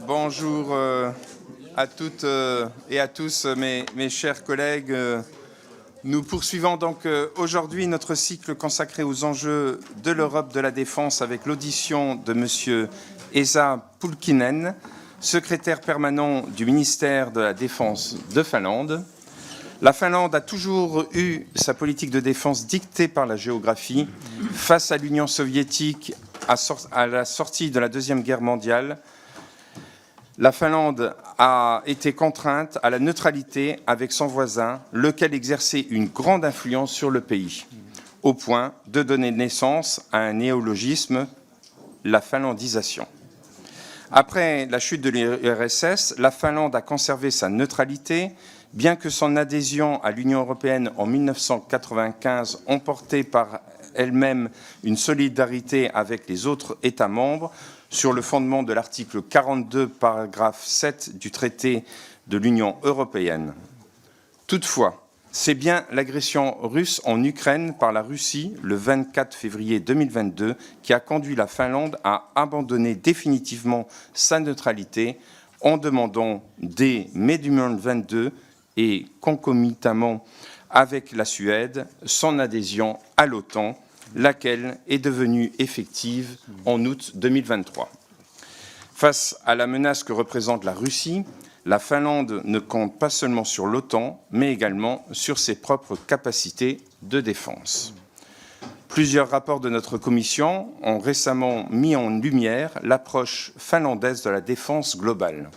Bonjour à toutes et à tous, mes chers collègues. Nous poursuivons donc aujourd'hui notre cycle consacré aux enjeux de l'Europe de la défense avec l'audition de M. Esa Pulkkinen, secrétaire permanent du ministère de la Défense de Finlande. La Finlande a toujours eu sa politique de défense dictée par la géographie. Face à l'Union soviétique à la sortie de la Deuxième Guerre mondiale, la Finlande a été contrainte à la neutralité avec son voisin, lequel exerçait une grande influence sur le pays, au point de donner naissance à un néologisme, la finlandisation. Après la chute de l'URSS, la Finlande a conservé sa neutralité, bien que son adhésion à l'Union européenne en 1995 emportait par elle-même une solidarité avec les autres États membres sur le fondement de l'article 42, paragraphe 7 du traité de l'Union européenne. Toutefois, c'est bien l'agression russe en Ukraine par la Russie le 24 février 2022 qui a conduit la Finlande à abandonner définitivement sa neutralité en demandant dès mai 2022 et concomitamment avec la Suède son adhésion à l'OTAN, laquelle est devenue effective en août 2023. Face à la menace que représente la Russie, la Finlande ne compte pas seulement sur l'OTAN, mais également sur ses propres capacités de défense. Plusieurs rapports de notre commission ont récemment mis en lumière l'approche finlandaise de la défense globale,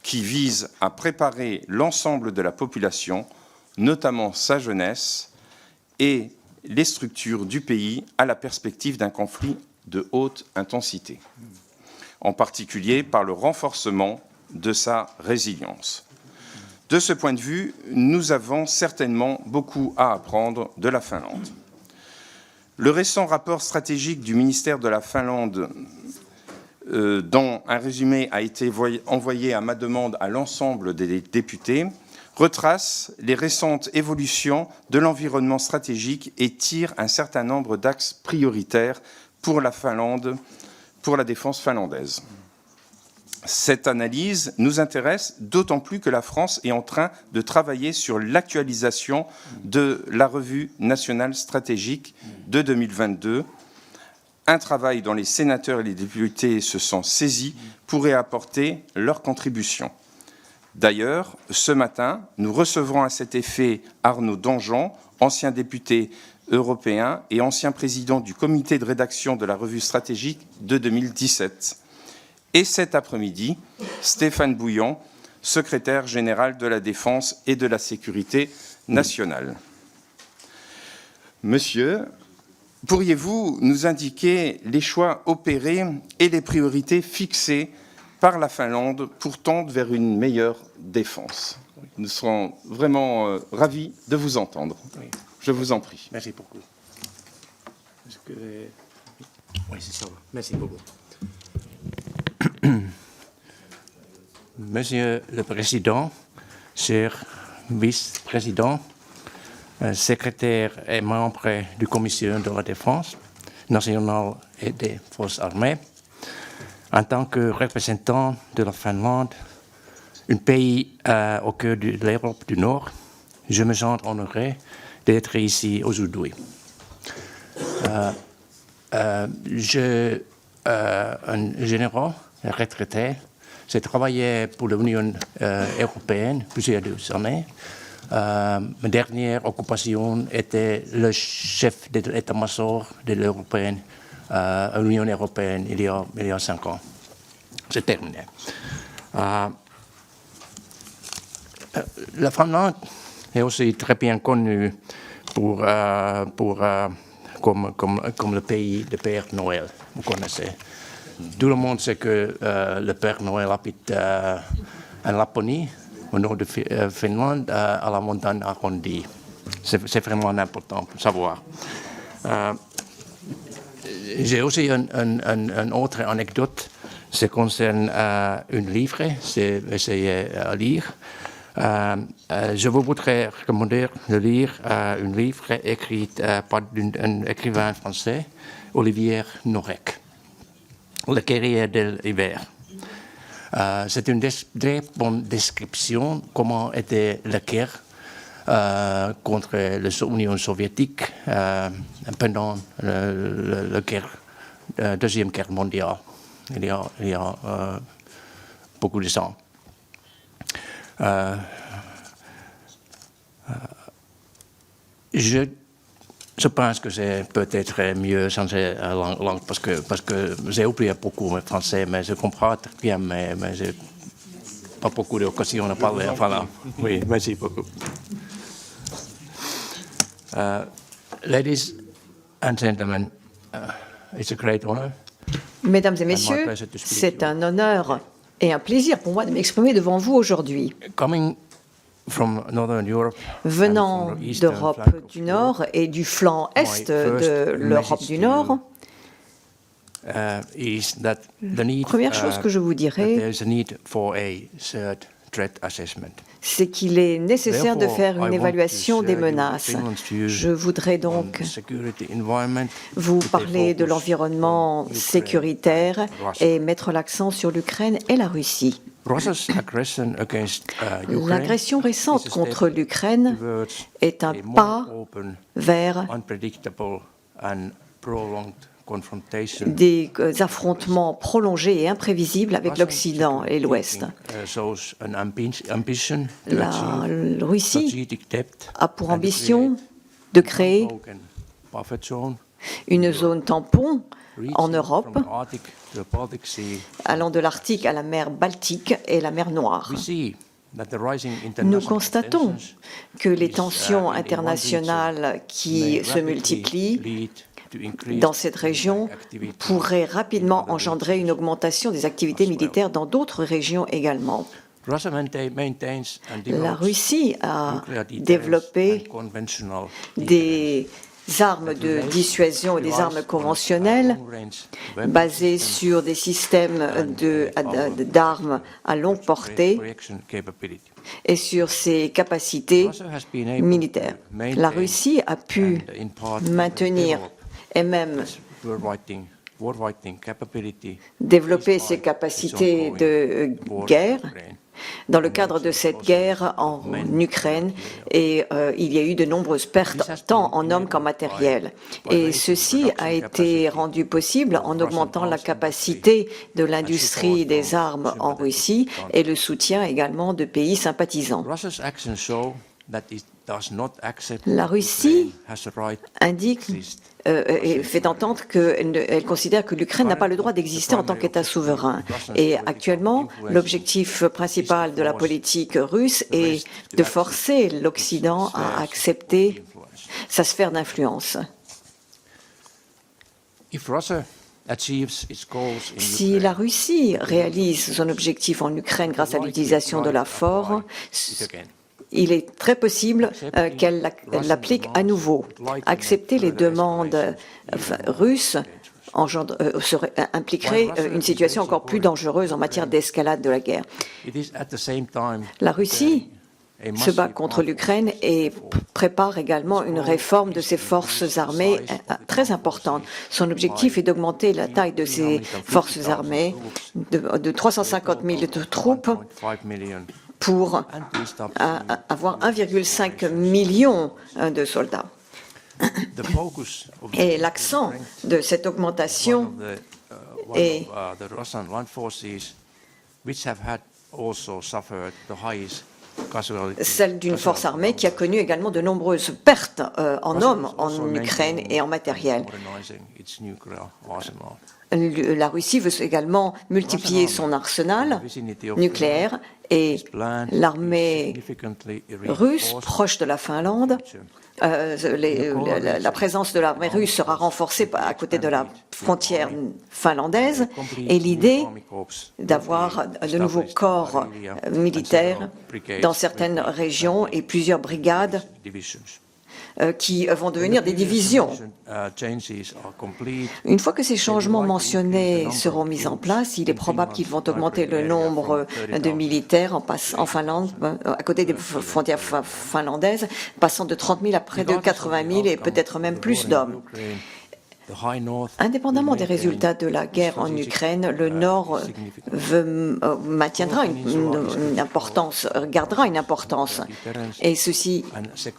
qui vise à préparer l'ensemble de la population, notamment sa jeunesse, et les structures du pays à la perspective d'un conflit de haute intensité, en particulier par le renforcement de sa résilience. De ce point de vue, nous avons certainement beaucoup à apprendre de la Finlande. Le récent rapport stratégique du ministère de la Finlande, dont un résumé a été envoyé à ma demande à l'ensemble des députés, retrace les récentes évolutions de l'environnement stratégique et tire un certain nombre d'axes prioritaires pour la Finlande, pour la défense finlandaise. Cette analyse nous intéresse d'autant plus que la France est en train de travailler sur l'actualisation de la revue nationale stratégique de 2022, un travail dont les sénateurs et les députés se sont saisis pourrait apporter leur contribution. D'ailleurs, ce matin, nous recevrons à cet effet Arnaud Danjean, ancien député européen et ancien président du comité de rédaction de la revue stratégique de 2017. Et cet après-midi, Stéphane Bouillon, secrétaire général de la Défense et de la Sécurité nationale. Monsieur, pourriez-vous nous indiquer les choix opérés et les priorités fixées par la Finlande pour tendre vers une meilleure défense? Nous serons vraiment ravis de vous entendre. Oui. Je vous en prie. Merci beaucoup. Oui, c'est ça. Merci beaucoup. Monsieur le Président, cher vice-président, secrétaire et membre du Commission de la Défense nationale et des Forces armées, en tant que représentant de la Finlande, un pays au cœur de l'Europe du Nord, je me sens honoré d'être ici aujourd'hui. Un général retraité, j'ai travaillé pour l'Union européenne plusieurs années. Ma dernière occupation était le chef de l'état-major de l'Union européenne il y a 5 ans. C'est terminé. La Finlande est aussi très bien connue comme le pays de Père Noël. Vous connaissez. Tout le monde sait que le Père Noël habite en Laponie, au nord de Finlande, à la montagne arrondie. C'est vraiment important pour savoir. J'ai aussi une autre anecdote. Ça concerne un livre, c'est essayer à lire. Je vous voudrais recommander de lire un livre écrit par un écrivain français, Olivier Norek, Le guerrier de l'hiver. C'est une très bonne description de comment était la guerre contre l'Union soviétique pendant la Deuxième Guerre mondiale, il y a beaucoup de temps. Je pense que c'est peut-être mieux changer la langue parce que j'ai oublié beaucoup le français, mais je comprends très bien, mais j'ai pas beaucoup d'occasions de parler. Voilà. Oui, merci beaucoup. Ladies and gentlemen, it's a great honor. Mesdames et messieurs, c'est un honneur et un plaisir pour moi de m'exprimer devant vous aujourd'hui. Venant d'Europe du Nord et du flanc est de l'Europe du Nord, première chose que je vous dirais, c'est qu'il est nécessaire de faire une évaluation des menaces. Je voudrais donc vous parler de l'environnement sécuritaire et mettre l'accent sur l'Ukraine et la Russie. L'agression récente contre l'Ukraine est un pas vers des affrontements prolongés et imprévisibles avec l'Occident et l'Ouest. La Russie a pour ambition de créer une zone tampon en Europe, allant de l'Arctique à la mer Baltique et la mer Noire. Nous constatons que les tensions internationales qui se multiplient dans cette région pourraient rapidement engendrer une augmentation des activités militaires dans d'autres régions également. La Russie a développé des armes de dissuasion et des armes conventionnelles basées sur des systèmes d'armes à longue portée et sur ses capacités militaires. La Russie a pu maintenir et même développer ses capacités de guerre dans le cadre de cette guerre en Ukraine, et il y a eu de nombreuses pertes, tant en hommes qu'en matériel. Et ceci a été rendu possible en augmentant la capacité de l'industrie des armes en Russie et le soutien également de pays sympathisants. La Russie indique et fait entendre qu'elle considère que l'Ukraine n'a pas le droit d'exister en tant qu'État souverain. Et actuellement, l'objectif principal de la politique russe est de forcer l'Occident à accepter sa sphère d'influence. Si la Russie réalise son objectif en Ukraine grâce à l'utilisation de la force, il est très possible qu'elle l'applique à nouveau. Accepter les demandes russes impliquerait une situation encore plus dangereuse en matière d'escalade de la guerre. La Russie se bat contre l'Ukraine et prépare également une réforme de ses forces armées très importante. Son objectif est d'augmenter la taille de ses forces armées de 350 000 troupes pour avoir 1,5 million de soldats. Et l'accent de cette augmentation est celle d'une force armée qui a connu également de nombreuses pertes en hommes en Ukraine et en matériel. La Russie veut également multiplier son arsenal nucléaire et l'armée russe, proche de la Finlande, la présence de l'armée russe sera renforcée à côté de la frontière finlandaise, et l'idée d'avoir de nouveaux corps militaires dans certaines régions et plusieurs brigades qui vont devenir des divisions. Une fois que ces changements mentionnés seront mis en place, il est probable qu'ils vont augmenter le nombre de militaires en Finlande, à côté des frontières finlandaises, passant de 30 000 à près de 80 000 et peut-être même plus d'hommes. Indépendamment des résultats de la guerre en Ukraine, le Nord maintiendra une importance, gardera une importance, et ceci c'est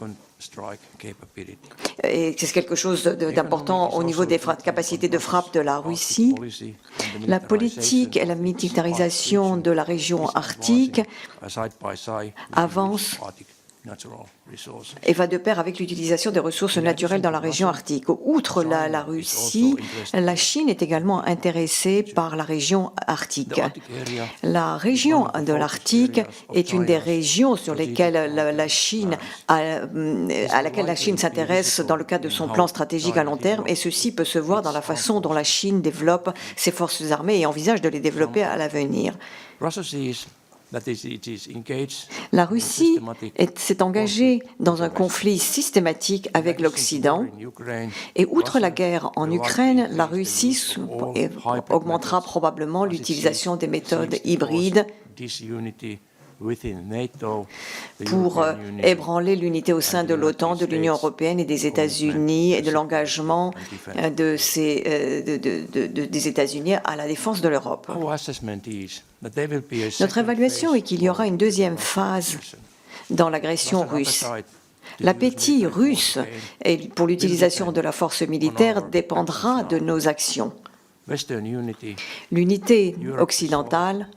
quelque chose d'important au niveau des capacités de frappe de la Russie. La politique et la militarisation de la région arctique avance et va de pair avec l'utilisation des ressources naturelles dans la région arctique. Outre la Russie, la Chine est également intéressée par la région arctique. La région de l'Arctique est une des régions sur lesquelles à laquelle la Chine s'intéresse dans le cadre de son plan stratégique à long terme, et ceci peut se voir dans la façon dont la Chine développe ses forces armées et envisage de les développer à l'avenir. La Russie s'est engagée dans un conflit systématique avec l'Occident, et outre la guerre en Ukraine, la Russie augmentera probablement l'utilisation des méthodes hybrides pour ébranler l'unité au sein de l'OTAN, de l'Union européenne et des États-Unis, et de l'engagement des États-Unis à la défense de l'Europe. Notre évaluation est qu'il y aura une deuxième phase dans l'agression russe. L'appétit russe pour l'utilisation de la force militaire dépendra de nos actions. L'unité occidentale,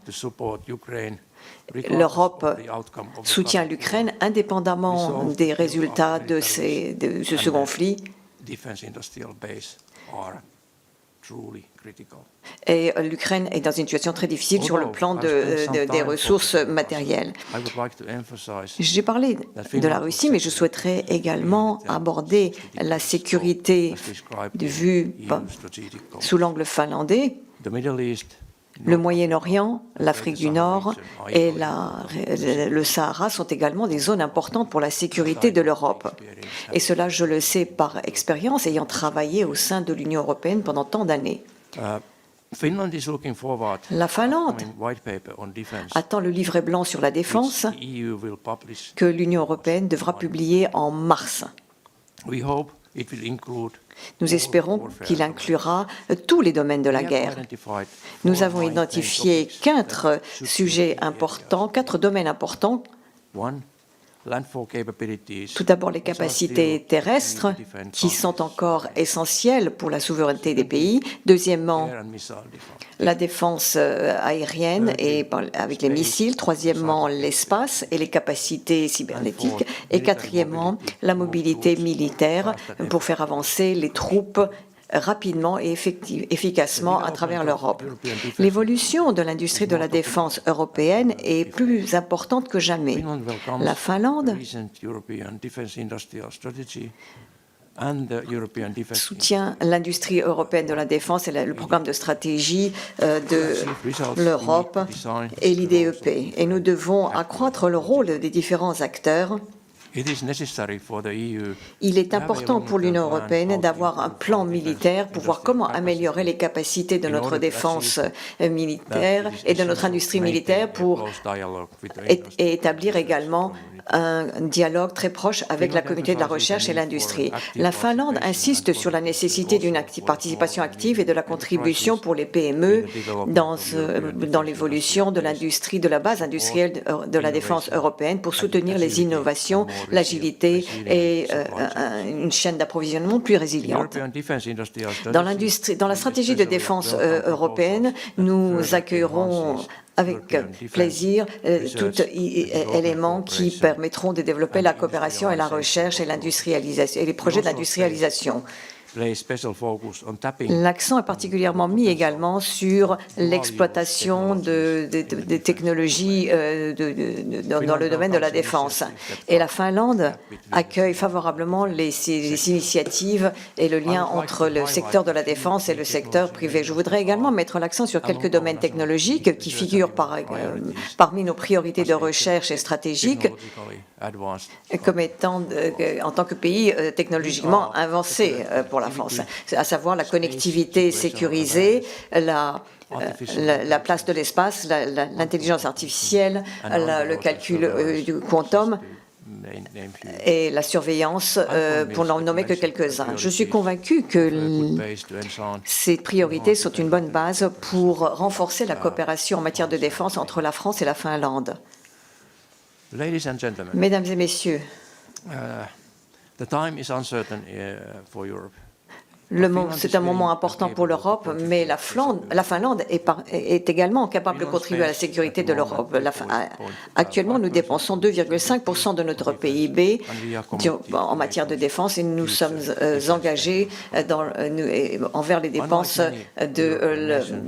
l'Europe soutient l'Ukraine indépendamment des résultats de ce conflit. Et l'Ukraine est dans une situation très difficile sur le plan des ressources matérielles. J'ai parlé de la Russie, mais je souhaiterais également aborder la sécurité vue sous l'angle finlandais. Le Moyen-Orient, l'Afrique du Nord et le Sahara sont également des zones importantes pour la sécurité de l'Europe. Et cela, je le sais par expérience, ayant travaillé au sein de l'Union européenne pendant tant d'années. La Finlande attend le livret blanc sur la défense que l'Union européenne devra publier en mars. Nous espérons qu'il inclura tous les domaines de la guerre. Nous avons identifié 4 sujets importants, 4 domaines importants. Tout d'abord, les capacités terrestres, qui sont encore essentielles pour la souveraineté des pays. Deuxièmement, la défense aérienne et avec les missiles. Troisièmement, l'espace et les capacités cybernétiques. Et quatrièmement, la mobilité militaire pour faire avancer les troupes rapidement et efficacement à travers l'Europe. L'évolution de l'industrie de la défense européenne est plus importante que jamais. La Finlande soutient l'industrie européenne de la défense et le programme de stratégie de l'Europe et l'IDEP. Et nous devons accroître le rôle des différents acteurs. Il est important pour l'Union européenne d'avoir un plan militaire pour voir comment améliorer les capacités de notre défense militaire et de notre industrie militaire et établir également un dialogue très proche avec la communauté de la recherche et l'industrie. La Finlande insiste sur la nécessité d'une participation active et de la contribution pour les PME dans l'évolution de l'industrie, de la base industrielle de la défense européenne pour soutenir les innovations, l'agilité et une chaîne d'approvisionnement plus résiliente. Dans la stratégie de défense européenne, nous accueillerons avec plaisir tout élément qui permettront de développer la coopération et la recherche et l'industrialisation et les projets d'industrialisation. L'accent est particulièrement mis également sur l'exploitation des technologies dans le domaine de la défense. Et la Finlande accueille favorablement ces initiatives et le lien entre le secteur de la défense et le secteur privé. Je voudrais également mettre l'accent sur quelques domaines technologiques qui figurent parmi nos priorités de recherche et stratégiques comme étant, en tant que pays technologiquement avancé pour la France, à savoir la connectivité sécurisée, la place de l'espace, l'intelligence artificielle, le calcul du quantum et la surveillance, pour n'en nommer que quelques-uns. Je suis convaincu que ces priorités sont une bonne base pour renforcer la coopération en matière de défense entre la France et la Finlande. Mesdames et messieurs, c'est un moment important pour l'Europe, mais la Finlande est également capable de contribuer à la sécurité de l'Europe. Actuellement, nous dépensons 2,5% de notre PIB en matière de défense et nous sommes engagés envers les dépenses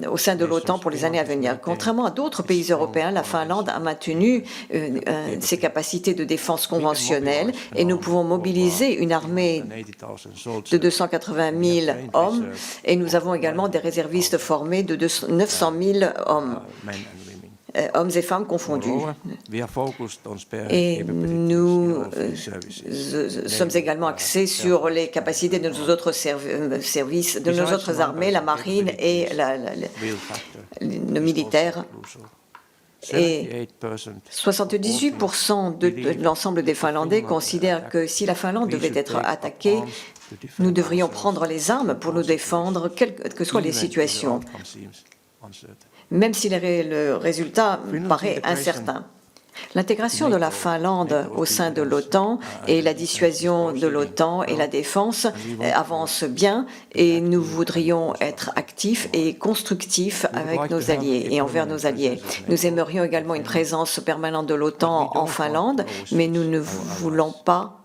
au sein de l'OTAN pour les années à venir. Contrairement à d'autres pays européens, la Finlande a maintenu ses capacités de défense conventionnelles et nous pouvons mobiliser une armée de 280 000 hommes et nous avons également des réservistes formés de 900 000 hommes et femmes confondus. Et nous sommes également axés sur les capacités de nos autres services, de nos autres armées, la marine et le militaire. Et 78% de l'ensemble des Finlandais considèrent que si la Finlande devait être attaquée, nous devrions prendre les armes pour nous défendre, quelles que soient les situations, même si le résultat paraît incertain. L'intégration de la Finlande au sein de l'OTAN et la dissuasion de l'OTAN et la défense avancent bien et nous voudrions être actifs et constructifs avec nos alliés et envers nos alliés. Nous aimerions également une présence permanente de l'OTAN en Finlande, mais nous ne voulons pas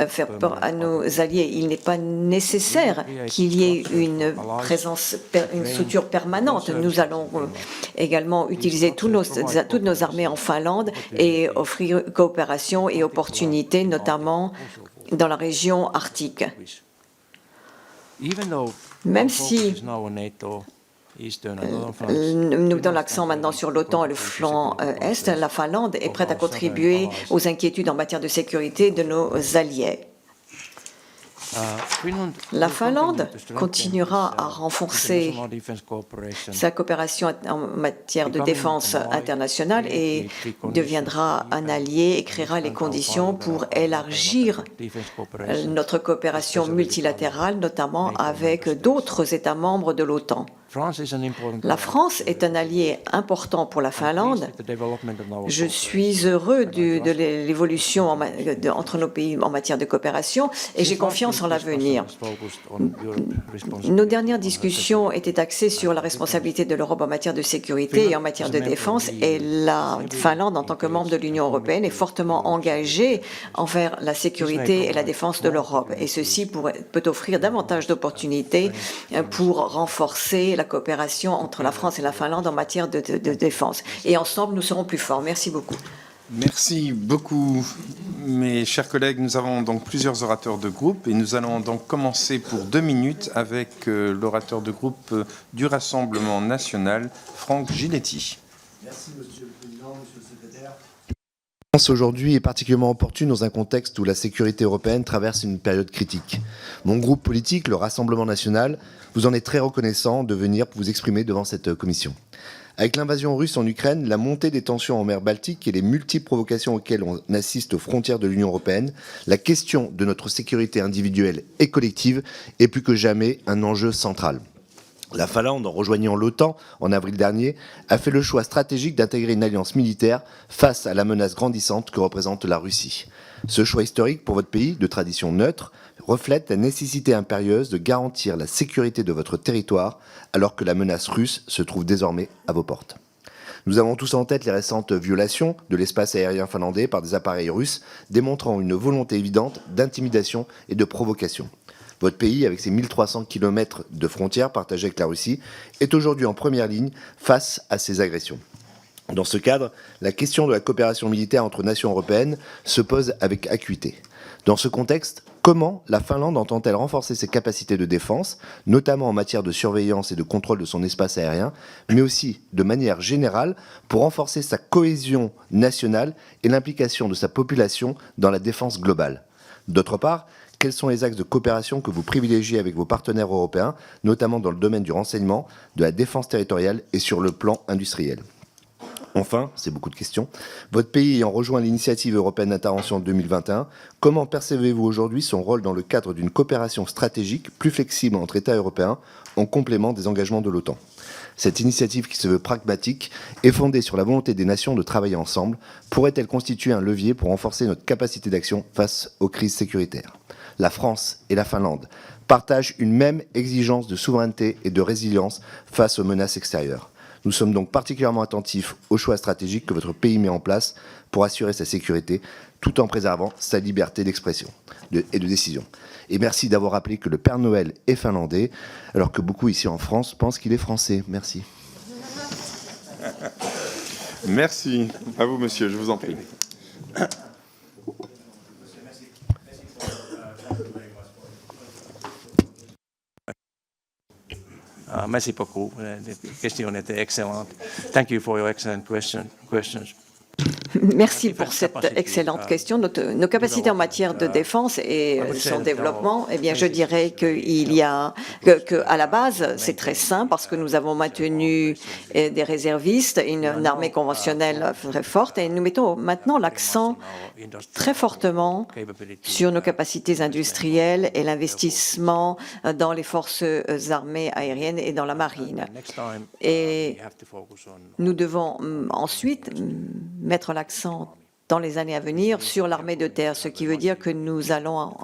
faire peur à nos alliés. Il n'est pas nécessaire qu'il y ait une présence, une structure permanente. Nous allons également utiliser toutes nos armées en Finlande et offrir coopération et opportunités, notamment dans la région arctique. Même si nous mettons l'accent maintenant sur l'OTAN et le flanc Est, la Finlande est prête à contribuer aux inquiétudes en matière de sécurité de nos alliés. La Finlande continuera à renforcer sa coopération en matière de défense internationale et deviendra un allié et créera les conditions pour élargir notre coopération multilatérale, notamment avec d'autres États membres de l'OTAN. La France est un allié important pour la Finlande. Je suis heureux de l'évolution entre nos pays en matière de coopération et j'ai confiance en l'avenir. Nos dernières discussions étaient axées sur la responsabilité de l'Europe en matière de sécurité et en matière de défense et la Finlande, en tant que membre de l'Union européenne, est fortement engagée envers la sécurité et la défense de l'Europe. Et ceci peut offrir davantage d'opportunités pour renforcer la coopération entre la France et la Finlande en matière de défense. Et ensemble, nous serons plus forts. Merci beaucoup. Merci beaucoup, mes chers collègues. Nous avons donc plusieurs orateurs de groupe et nous allons donc commencer pour 2 minutes avec l'orateur de groupe du Rassemblement national, Franck Giletti. Merci, Monsieur le Président, Monsieur le Secrétaire. Aujourd'hui est particulièrement opportune dans un contexte où la sécurité européenne traverse une période critique. Mon groupe politique, le Rassemblement national, vous en est très reconnaissant de venir vous exprimer devant cette commission. Avec l'invasion russe en Ukraine, la montée des tensions en mer Baltique et les multiples provocations auxquelles on assiste aux frontières de l'Union européenne, la question de notre sécurité individuelle et collective est plus que jamais un enjeu central. La Finlande, en rejoignant l'OTAN en avril dernier, a fait le choix stratégique d'intégrer une alliance militaire face à la menace grandissante que représente la Russie. Ce choix historique pour votre pays, de tradition neutre, reflète la nécessité impérieuse de garantir la sécurité de votre territoire alors que la menace russe se trouve désormais à vos portes. Nous avons tous en tête les récentes violations de l'espace aérien finlandais par des appareils russes, démontrant une volonté évidente d'intimidation et de provocation. Votre pays, avec ses 1300 km de frontières partagées avec la Russie, est aujourd'hui en première ligne face à ces agressions. Dans ce cadre, la question de la coopération militaire entre nations européennes se pose avec acuité. Dans ce contexte, comment la Finlande entend-elle renforcer ses capacités de défense, notamment en matière de surveillance et de contrôle de son espace aérien, mais aussi de manière générale pour renforcer sa cohésion nationale et l'implication de sa population dans la défense globale? D'autre part, quels sont les axes de coopération que vous privilégiez avec vos partenaires européens, notamment dans le domaine du renseignement, de la défense territoriale et sur le plan industriel? Enfin, c'est beaucoup de questions, votre pays ayant rejoint l'initiative européenne d'intervention en 2021, comment percevez-vous aujourd'hui son rôle dans le cadre d'une coopération stratégique plus flexible entre États européens en complément des engagements de l'OTAN? Cette initiative qui se veut pragmatique et fondée sur la volonté des nations de travailler ensemble pourrait-elle constituer un levier pour renforcer notre capacité d'action face aux crises sécuritaires? La France et la Finlande partagent une même exigence de souveraineté et de résilience face aux menaces extérieures. Nous sommes donc particulièrement attentifs aux choix stratégiques que votre pays met en place pour assurer sa sécurité, tout en préservant sa liberté d'expression et de décision. Et merci d'avoir rappelé que le Père Noël est finlandais, alors que beaucoup ici en France pensent qu'il est français. Merci. Merci. À vous, monsieur, je vous en prie. Merci beaucoup. La question était excellente. Thank you for your excellent questions. Merci pour cette excellente question. Nos capacités en matière de défense et son développement, eh bien, je dirais qu'il y a à la base, c'est très simple parce que nous avons maintenu des réservistes, une armée conventionnelle très forte, et nous mettons maintenant l'accent très fortement sur nos capacités industrielles et l'investissement dans les forces armées aériennes et dans la marine. Et nous devons ensuite mettre l'accent dans les années à venir sur l'armée de terre, ce qui veut dire que nous allons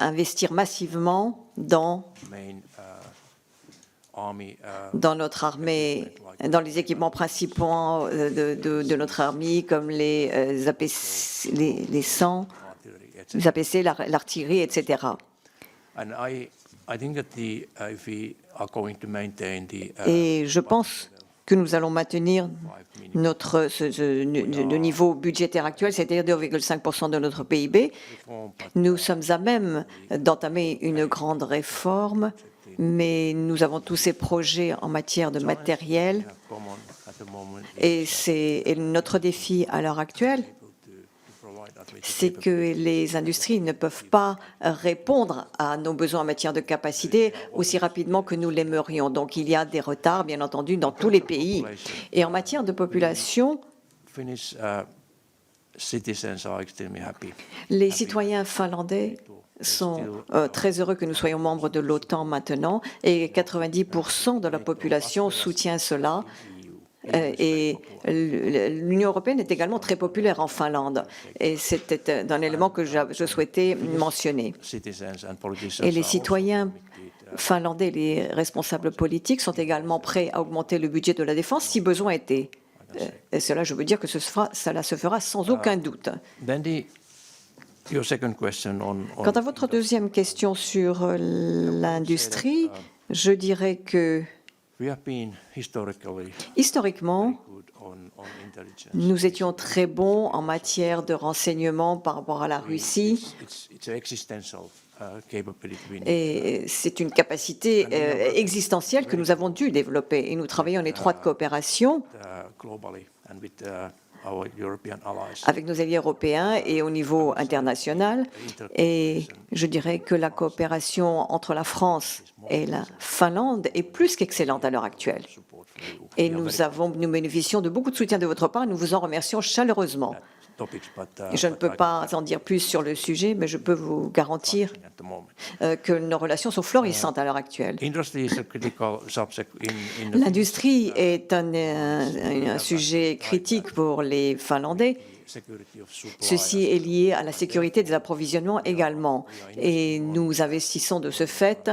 investir massivement dans notre armée, dans les équipements principaux de notre armée, comme les APC, les 100, les APC, l'artillerie, etc. Et je pense que nous allons maintenir le niveau budgétaire actuel, c'est-à-dire 2,5% de notre PIB. Nous sommes à même d'entamer une grande réforme, mais nous avons tous ces projets en matière de matériel. Et notre défi à l'heure actuelle, c'est que les industries ne peuvent pas répondre à nos besoins en matière de capacité aussi rapidement que nous l'aimerions. Donc il y a des retards, bien entendu, dans tous les pays. Et en matière de population, les citoyens finlandais sont très heureux que nous soyons membres de l'OTAN maintenant, et 90% de la population soutient cela. Et l'Union européenne est également très populaire en Finlande. Et c'était un élément que je souhaitais mentionner. Et les citoyens finlandais, les responsables politiques sont également prêts à augmenter le budget de la défense si besoin était. Et cela, je veux dire que cela se fera sans aucun doute. Quant à votre deuxième question sur l'industrie, je dirais que historiquement, nous étions très bons en matière de renseignement par rapport à la Russie. Et c'est une capacité existentielle que nous avons dû développer. Et nous travaillons en étroite coopération avec nos alliés européens et au niveau international. Et je dirais que la coopération entre la France et la Finlande est plus qu'excellente à l'heure actuelle. Et nous bénéficions de beaucoup de soutien de votre part et nous vous en remercions chaleureusement. Je ne peux pas en dire plus sur le sujet, mais je peux vous garantir que nos relations sont florissantes à l'heure actuelle. L'industrie est un sujet critique pour les Finlandais. Ceci est lié à la sécurité des approvisionnements également. Et nous investissons de ce fait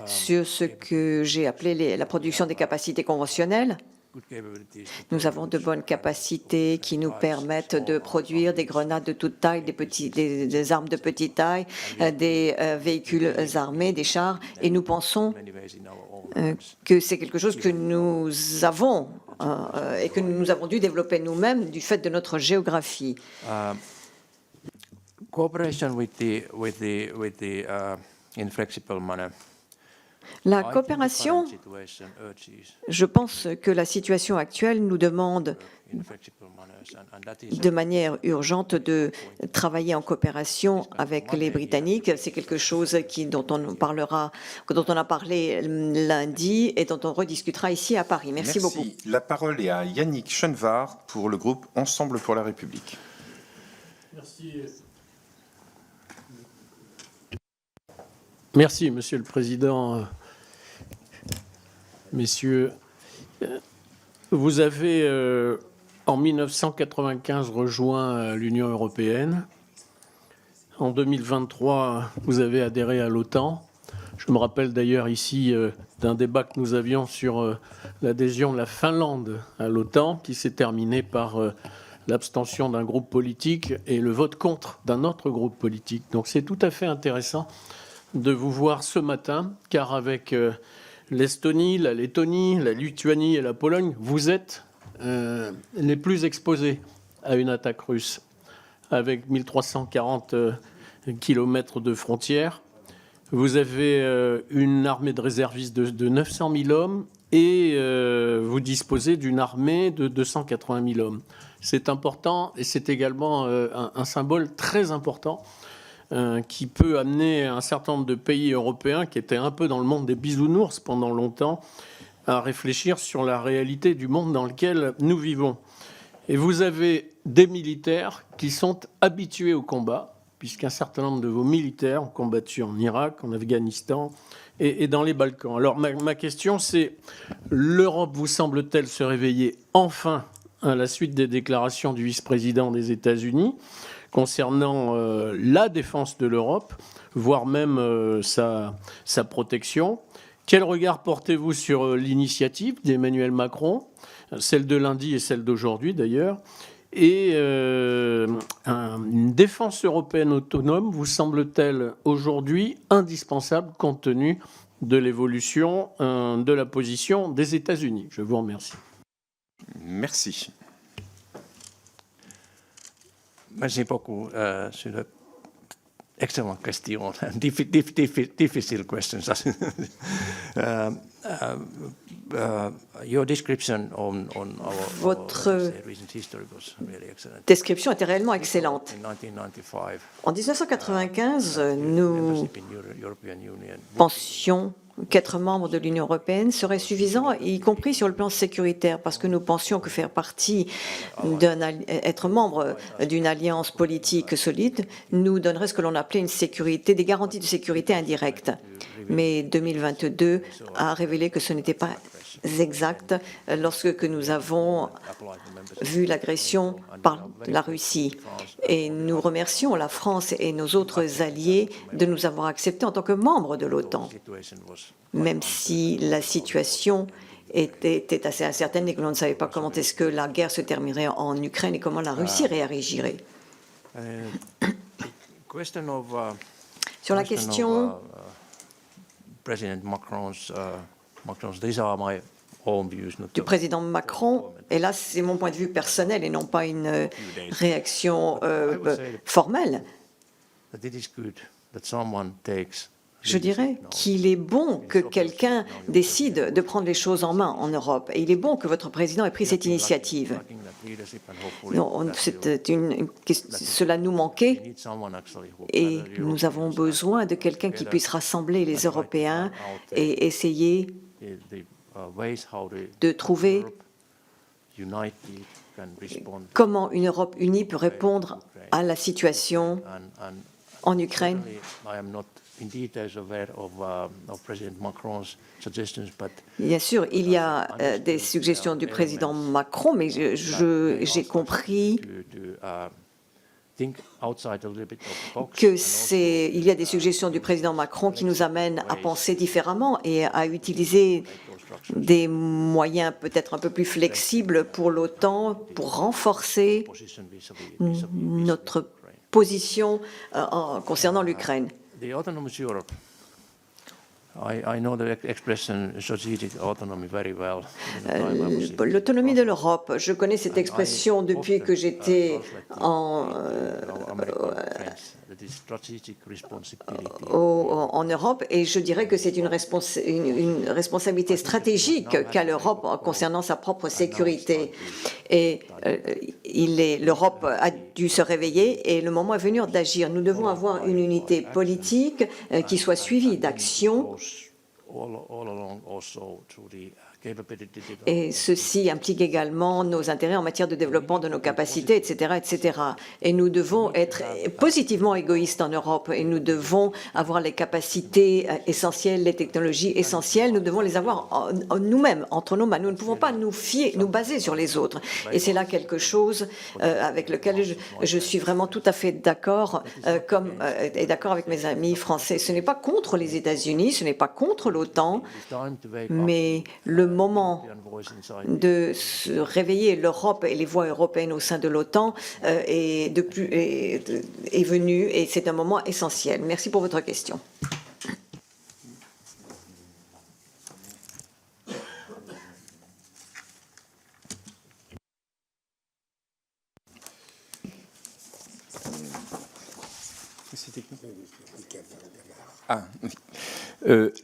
sur ce que j'ai appelé la production des capacités conventionnelles. Nous avons de bonnes capacités qui nous permettent de produire des grenades de toute taille, des armes de petite taille, des véhicules armés, des chars, et nous pensons que c'est quelque chose que nous avons et que nous avons dû développer nous-mêmes du fait de notre géographie. Cooperation with the inflexible manner. La coopération, je pense que la situation actuelle nous demande de manière urgente de travailler en coopération avec les Britanniques. C'est quelque chose dont on a parlé lundi et dont on rediscutera ici à Paris. Merci beaucoup. La parole est à Yannick Chenevard pour le groupe Ensemble pour la République. Merci, Monsieur le Président. Messieurs, vous avez en 1995 rejoint l'Union européenne. En 2023, vous avez adhéré à l'OTAN. Je me rappelle d'ailleurs ici d'un débat que nous avions sur l'adhésion de la Finlande à l'OTAN, qui s'est terminé par l'abstention d'un groupe politique et le vote contre d'un autre groupe politique. Donc c'est tout à fait intéressant de vous voir ce matin, car avec l'Estonie, la Lettonie, la Lituanie et la Pologne, vous êtes les plus exposés à une attaque russe, avec 1340 kilomètres de frontières. Vous avez une armée de réservistes de 900 000 hommes et vous disposez d'une armée de 280 000 hommes. C'est important et c'est également un symbole très important qui peut amener un certain nombre de pays européens qui étaient un peu dans le monde des bisounours pendant longtemps à réfléchir sur la réalité du monde dans lequel nous vivons. Et vous avez des militaires qui sont habitués au combat, puisqu'un certain nombre de vos militaires ont combattu en Irak, en Afghanistan et dans les Balkans. Alors ma question, c'est, l'Europe vous semble-t-elle se réveiller enfin à la suite des déclarations du vice-président des États-Unis concernant la défense de l'Europe, voire même sa protection? Quel regard portez-vous sur l'initiative d'Emmanuel Macron, celle de lundi et celle d'aujourd'hui d'ailleurs? Et une défense européenne autonome vous semble-t-elle aujourd'hui indispensable compte tenu de l'évolution de la position des États-Unis? Je vous remercie. Merci. Merci beaucoup. C'est une excellente question. Difficile question. Your description on our Votre recent history was really excellent. description était réellement excellente. In 1995, En 1995, nous membership in European Union pensions qu'être membre de l'Union européenne serait suffisant, y compris sur le plan sécuritaire, parce que nous pensions que faire partie être membre d'une alliance politique solide nous donnerait ce que l'on appelait une sécurité, des garanties de sécurité indirectes. Mais 2022 a révélé que ce n'était pas exact lorsque nous avons vu l'agression par la Russie. Et nous remercions la France et nos autres alliés de nous avoir acceptés en tant que membres de l'OTAN, même si la situation était assez incertaine et que l'on ne savait pas comment est-ce que la guerre se terminerait en Ukraine et comment la Russie réagirait. Sur la question du président Macron, et là c'est mon point de vue personnel et non pas une réaction formelle, je dirais qu'il est bon que quelqu'un décide de prendre les choses en main en Europe. Et il est bon que votre président ait pris cette initiative. Cela nous manquait et nous avons besoin de quelqu'un qui puisse rassembler les Européens et essayer de trouver comment une Europe unie peut répondre à la situation en Ukraine. Bien sûr, il y a des suggestions du président Macron, mais j'ai compris qu'il y a des suggestions du président Macron qui nous amènent à penser différemment et à utiliser des moyens peut-être un peu plus flexibles pour l'OTAN, pour renforcer notre position concernant l'Ukraine. L'autonomie de l'Europe, je connais cette expression depuis que j'étais en Europe, et je dirais que c'est une responsabilité stratégique qu'a l'Europe concernant sa propre sécurité. Et l'Europe a dû se réveiller et le moment est venu d'agir. Nous devons avoir une unité politique qui soit suivie d'actions. Et ceci implique également nos intérêts en matière de développement de nos capacités, etc., etc. Et nous devons être positivement égoïstes en Europe et nous devons avoir les capacités essentielles, les technologies essentielles. Nous devons les avoir nous-mêmes, entre nos mains. Nous ne pouvons pas nous baser sur les autres. Et c'est là quelque chose avec lequel je suis vraiment tout à fait d'accord, et d'accord avec mes amis français. Ce n'est pas contre les États-Unis, ce n'est pas contre l'OTAN, mais le moment de se réveiller, l'Europe et les voix européennes au sein de l'OTAN est venu et c'est un moment essentiel. Merci pour votre question.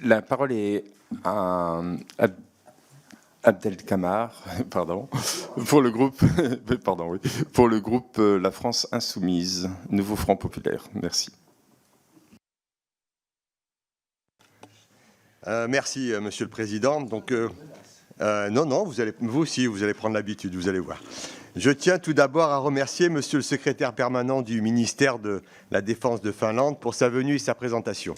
La parole est à Abdelkamar, pardon, pour le groupe, La France Insoumise, Nouveau Front Populaire. Merci. Merci, Monsieur le Président. Donc, non, vous aussi, vous allez prendre l'habitude, vous allez voir. Je tiens tout d'abord à remercier Monsieur le secrétaire permanent du ministère de la Défense de Finlande pour sa venue et sa présentation.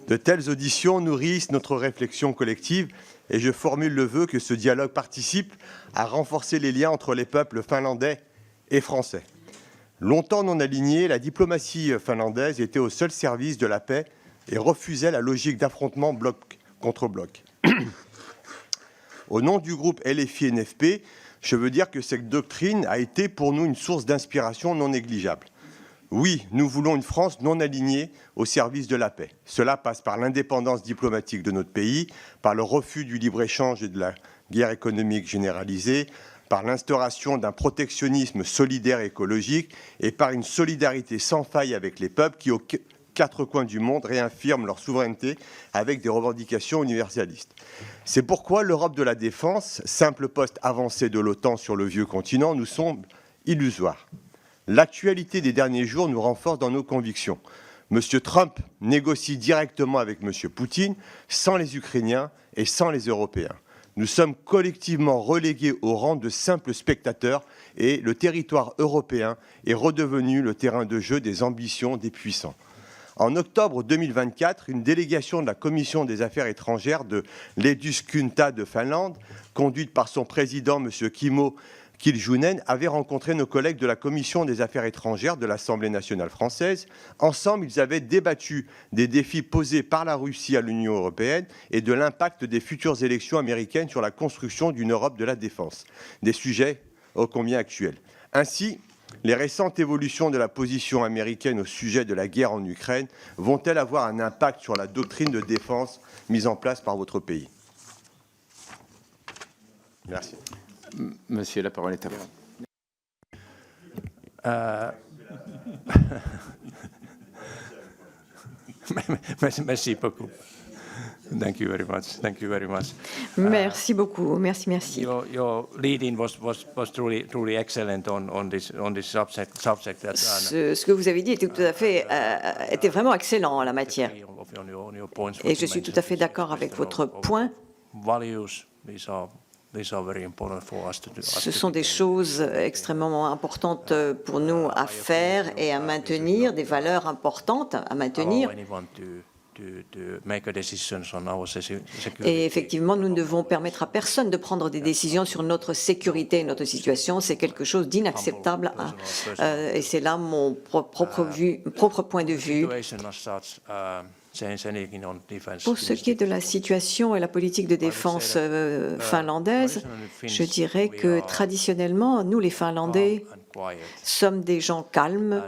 De telles auditions nourrissent notre réflexion collective et je formule le vœu que ce dialogue participe à renforcer les liens entre les peuples finlandais et français. Longtemps non alignée, la diplomatie finlandaise était au seul service de la paix et refusait la logique d'affrontement bloc contre bloc. Au nom du groupe LFI-NFP, je veux dire que cette doctrine a été pour nous une source d'inspiration non négligeable. Oui, nous voulons une France non alignée au service de la paix. Cela passe par l'indépendance diplomatique de notre pays, par le refus du libre-échange et de la guerre économique généralisée, par l'instauration d'un protectionnisme solidaire et écologique et par une solidarité sans faille avec les peuples qui, aux quatre coins du monde, réaffirment leur souveraineté avec des revendications universalistes. C'est pourquoi l'Europe de la défense, simple poste avancé de l'OTAN sur le vieux continent, nous semble illusoire. L'actualité des derniers jours nous renforce dans nos convictions. M. Trump négocie directement avec M. Poutine, sans les Ukrainiens et sans les Européens. Nous sommes collectivement relégués au rang de simples spectateurs et le territoire européen est redevenu le terrain de jeu des ambitions des puissants. En octobre 2024, une délégation de la Commission des Affaires étrangères de l'Eduskunta de Finlande, conduite par son président, M. Kimmo Kiljunen, avait rencontré nos collègues de la Commission des Affaires étrangères de l'Assemblée nationale française. Ensemble, ils avaient débattu des défis posés par la Russie à l'Union européenne et de l'impact des futures élections américaines sur la construction d'une Europe de la défense. Des sujets ô combien actuels. Ainsi, les récentes évolutions de la position américaine au sujet de la guerre en Ukraine vont-elles avoir un impact sur la doctrine de défense mise en place par votre pays? Merci. Monsieur, la parole est à vous. Merci beaucoup. Thank you very much. Thank you very much. Merci beaucoup. Merci, merci. Your lead-in was truly excellent on this subject. Ce que vous avez dit était tout à fait était vraiment excellent en la matière. Et je suis tout à fait d'accord avec votre point. Ce sont des choses extrêmement importantes pour nous à faire et à maintenir, des valeurs importantes à maintenir. Et effectivement, nous ne devons permettre à personne de prendre des décisions sur notre sécurité et notre situation. C'est quelque chose d'inacceptable. Et c'est là mon propre point de vue. Pour ce qui est de la situation et la politique de défense finlandaise, je dirais que traditionnellement, nous les Finlandais sommes des gens calmes,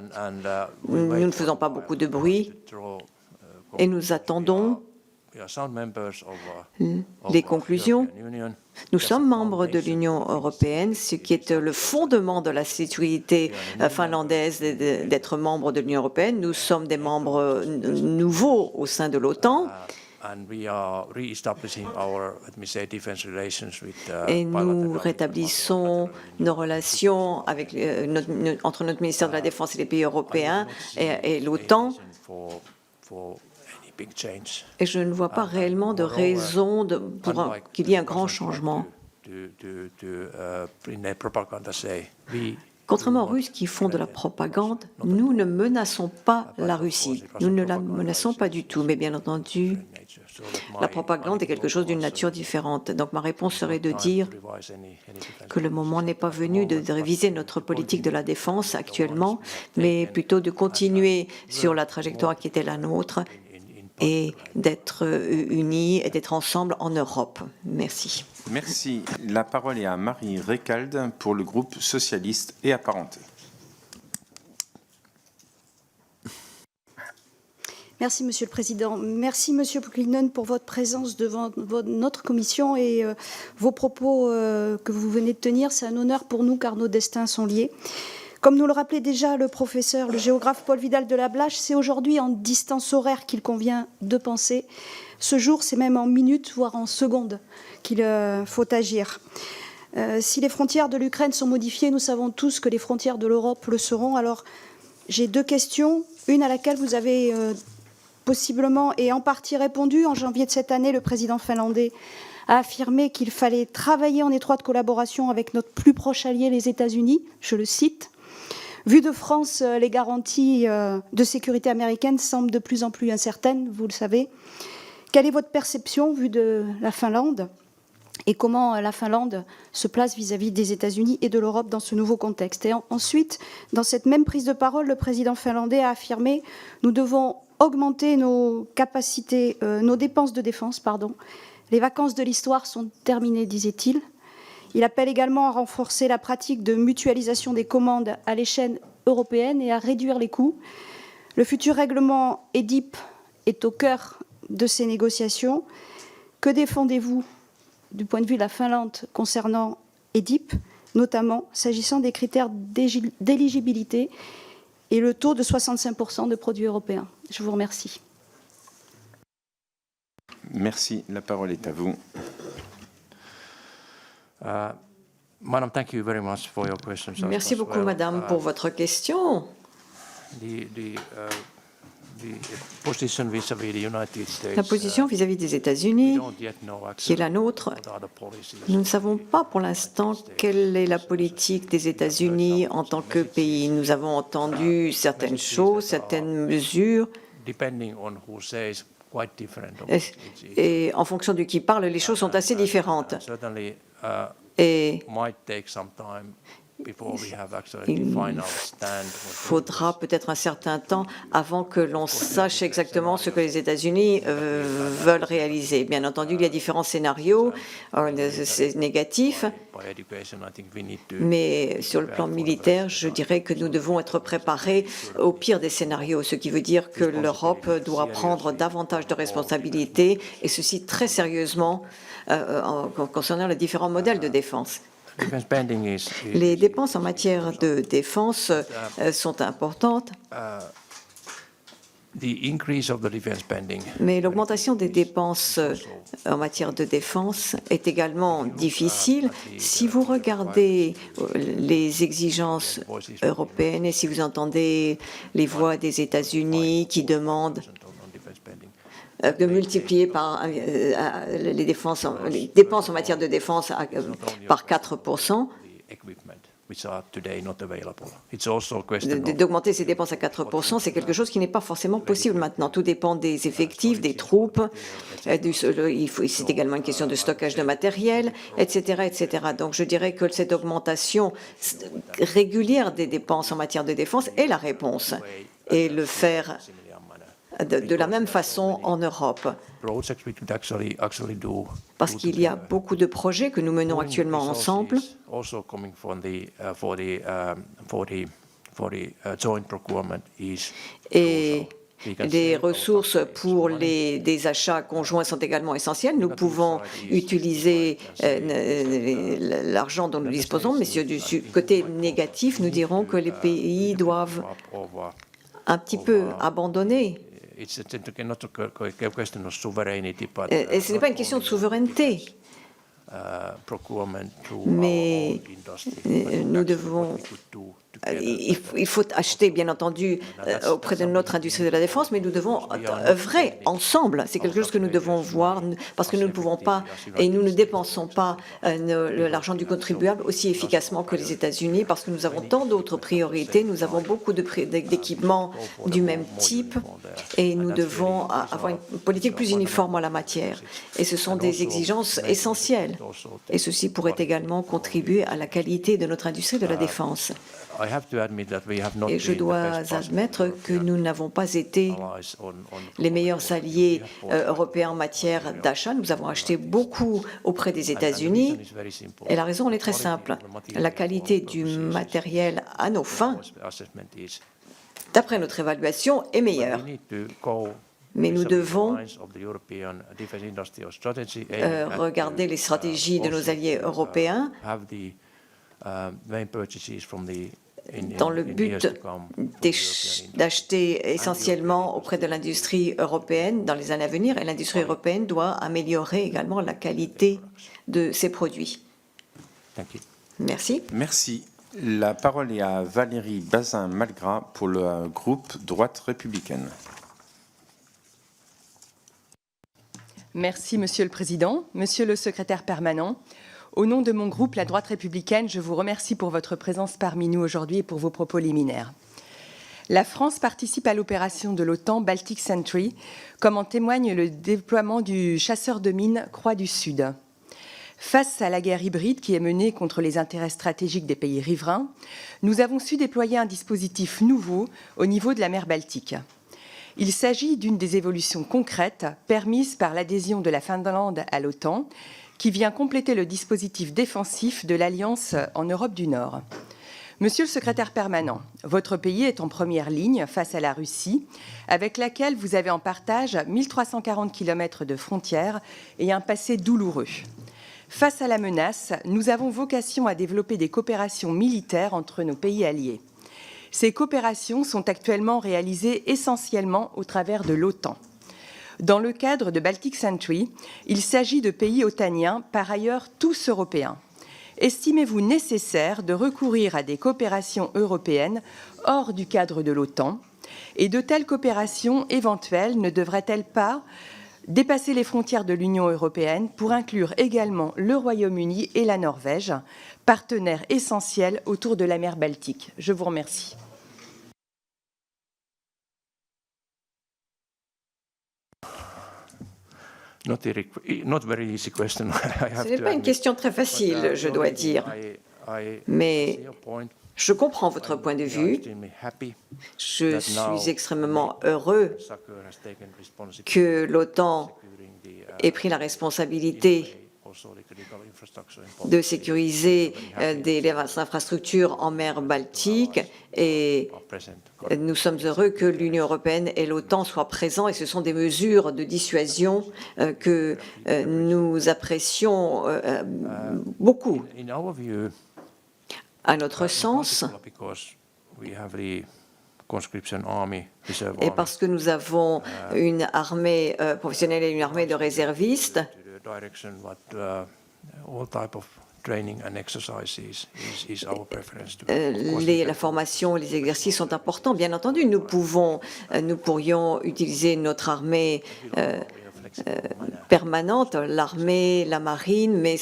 nous ne faisons pas beaucoup de bruit et nous attendons les conclusions. Nous sommes membres de l'Union européenne, ce qui est le fondement de la sécurité finlandaise d'être membre de l'Union européenne. Nous sommes des membres nouveaux au sein de l'OTAN. Et nous rétablissons nos relations avec, entre notre ministère de la Défense et les pays européens et l'OTAN. Et je ne vois pas réellement de raison pour qu'il y ait un grand changement. Contrairement aux Russes qui font de la propagande, nous ne menaçons pas la Russie. Nous ne la menaçons pas du tout, mais bien entendu, la propagande est quelque chose d'une nature différente. Donc ma réponse serait de dire que le moment n'est pas venu de réviser notre politique de la défense actuellement, mais plutôt de continuer sur la trajectoire qui était la nôtre et d'être unis et d'être ensemble en Europe. Merci. Merci. La parole est à Marie Récalde pour le groupe socialiste et apparenté. Merci, Monsieur le Président. Merci, Monsieur Pulkkinen, pour votre présence devant notre commission et vos propos que vous venez de tenir. C'est un honneur pour nous car nos destins sont liés. Comme nous le rappelait déjà le professeur, le géographe Paul Vidal de Lablache, c'est aujourd'hui en distance horaire qu'il convient de penser. Ce jour, c'est même en minutes, voire en secondes, qu'il faut agir. Si les frontières de l'Ukraine sont modifiées, nous savons tous que les frontières de l'Europe le seront. Alors, j'ai deux questions. Une à laquelle vous avez possiblement et en partie répondu. En janvier de cette année, le président finlandais a affirmé qu'il fallait travailler en étroite collaboration avec notre plus proche allié, les États-Unis. Je le cite. Vu de France, les garanties de sécurité américaines semblent de plus en plus incertaines, vous le savez. Quelle est votre perception vue de la Finlande et comment la Finlande se place vis-à-vis des États-Unis et de l'Europe dans ce nouveau contexte? Et ensuite, dans cette même prise de parole, le président finlandais a affirmé « Nous devons augmenter nos capacités, nos dépenses de défense, pardon. Les vacances de l'histoire sont terminées, disait-il. » Il appelle également à renforcer la pratique de mutualisation des commandes à l'échelle européenne et à réduire les coûts. Le futur règlement EDIP est au cœur de ces négociations. Que défendez-vous du point de vue de la Finlande concernant EDIP, notamment s'agissant des critères d'éligibilité et le taux de 65% de produits européens? Je vous remercie. Merci. La parole est à vous. Madam, thank you very much for your questions. Merci beaucoup, Madame, pour votre question. La position vis-à-vis des États-Unis, qui est la nôtre, nous ne savons pas pour l'instant quelle est la politique des États-Unis en tant que pays. Nous avons entendu certaines choses, certaines mesures. Et en fonction de qui parle, les choses sont assez différentes. Et il faudra peut-être un certain temps avant que l'on sache exactement ce que les États-Unis veulent réaliser. Bien entendu, il y a différents scénarios, c'est négatif, mais sur le plan militaire, je dirais que nous devons être préparés au pire des scénarios, ce qui veut dire que l'Europe doit prendre davantage de responsabilités, et ceci très sérieusement concernant les différents modèles de défense. Les dépenses en matière de défense sont importantes, mais l'augmentation des dépenses en matière de défense est également difficile. Si vous regardez les exigences européennes et si vous entendez les voix des États-Unis qui demandent de multiplier par les dépenses en matière de défense par 4%, d'augmenter ces dépenses à 4%, c'est quelque chose qui n'est pas forcément possible maintenant. Tout dépend des effectifs, des troupes, c'est également une question de stockage de matériel, etc., etc. Donc je dirais que cette augmentation régulière des dépenses en matière de défense est la réponse, et le faire de la même façon en Europe. Parce qu'il y a beaucoup de projets que nous menons actuellement ensemble. Et Les ressources pour des achats conjoints sont également essentielles. Nous pouvons utiliser l'argent dont nous disposons, mais du côté négatif, nous dirons que les pays doivent un petit peu abandonner. Et ce n'est pas une question de souveraineté. Mais nous devons... Il faut acheter, bien entendu, auprès de notre industrie de la défense, mais nous devons œuvrer ensemble. C'est quelque chose que nous devons voir, parce que nous ne pouvons pas, et nous ne dépensons pas l'argent du contribuable aussi efficacement que les États-Unis, parce que nous avons tant d'autres priorités, nous avons beaucoup d'équipements du même type, et nous devons avoir une politique plus uniforme en la matière. Et ce sont des exigences essentielles. Et ceci pourrait également contribuer à la qualité de notre industrie de la défense. Et je dois admettre que nous n'avons pas été les meilleurs alliés européens en matière d'achat. Nous avons acheté beaucoup auprès des États-Unis. Et la raison est très simple. La qualité du matériel à nos fins, d'après notre évaluation, est meilleure. Mais nous devons regarder les stratégies de nos alliés européens dans le but d'acheter essentiellement auprès de l'industrie européenne dans les années à venir, et l'industrie européenne doit améliorer également la qualité de ses produits. Merci. Merci. La parole est à Valérie Bazin-Malgras pour le groupe Droite républicaine. Merci, Monsieur le Président. Monsieur le Secrétaire permanent, au nom de mon groupe, la Droite républicaine, je vous remercie pour votre présence parmi nous aujourd'hui et pour vos propos liminaires. La France participe à l'opération de l'OTAN Baltic Sentry, comme en témoigne le déploiement du chasseur de mines Croix du Sud. Face à la guerre hybride qui est menée contre les intérêts stratégiques des pays riverains, nous avons su déployer un dispositif nouveau au niveau de la mer Baltique. Il s'agit d'une des évolutions concrètes permises par l'adhésion de la Finlande à l'OTAN, qui vient compléter le dispositif défensif de l'Alliance en Europe du Nord. Monsieur le secrétaire permanent, votre pays est en première ligne face à la Russie, avec laquelle vous avez en partage 1340 km de frontières et un passé douloureux. Face à la menace, nous avons vocation à développer des coopérations militaires entre nos pays alliés. Ces coopérations sont actuellement réalisées essentiellement au travers de l'OTAN. Dans le cadre de Baltic Sentry, il s'agit de pays otaniens, par ailleurs tous européens. Estimez-vous nécessaire de recourir à des coopérations européennes hors du cadre de l'OTAN? Et de telles coopérations éventuelles ne devraient-elles pas dépasser les frontières de l'Union européenne pour inclure également le Royaume-Uni et la Norvège, partenaires essentiels autour de la mer Baltique? Je vous remercie. Ce n'est pas une question très facile, je dois dire, mais je comprends votre point de vue. Je suis extrêmement heureux que l'OTAN ait pris la responsabilité de sécuriser les infrastructures en mer Baltique, et nous sommes heureux que l'Union européenne et l'OTAN soient présents, et ce sont des mesures de dissuasion que nous apprécions beaucoup. À notre sens, et parce que nous avons une armée professionnelle et une armée de réservistes, la formation, les exercices sont importants. Bien entendu, nous pourrions utiliser notre armée permanente, l'armée, la marine, mais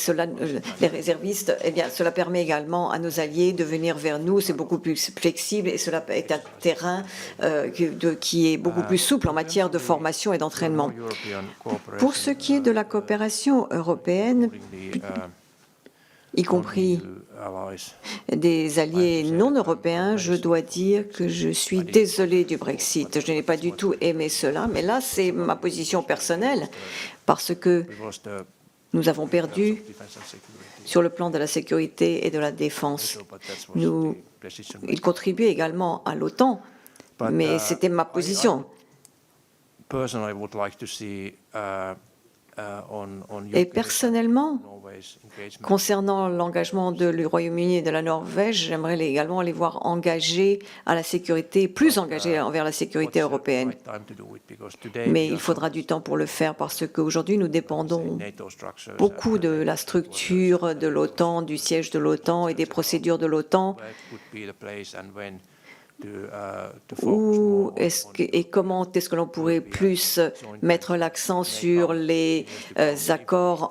les réservistes, eh bien, cela permet également à nos alliés de venir vers nous. C'est beaucoup plus flexible et cela est un terrain qui est beaucoup plus souple en matière de formation et d'entraînement. Pour ce qui est de la coopération européenne, y compris des alliés non européens, je dois dire que je suis désolée du Brexit. Je n'ai pas du tout aimé cela, mais là, c'est ma position personnelle, parce que nous avons perdu sur le plan de la sécurité et de la défense. Il contribuait également à l'OTAN, mais c'était ma position. Et personnellement, concernant l'engagement du Royaume-Uni et de la Norvège, j'aimerais également les voir engagés à la sécurité, plus engagés envers la sécurité européenne. Mais il faudra du temps pour le faire parce qu'aujourd'hui, nous dépendons beaucoup de la structure de l'OTAN, du siège de l'OTAN et des procédures de l'OTAN. Et comment est-ce que l'on pourrait plus mettre l'accent sur les accords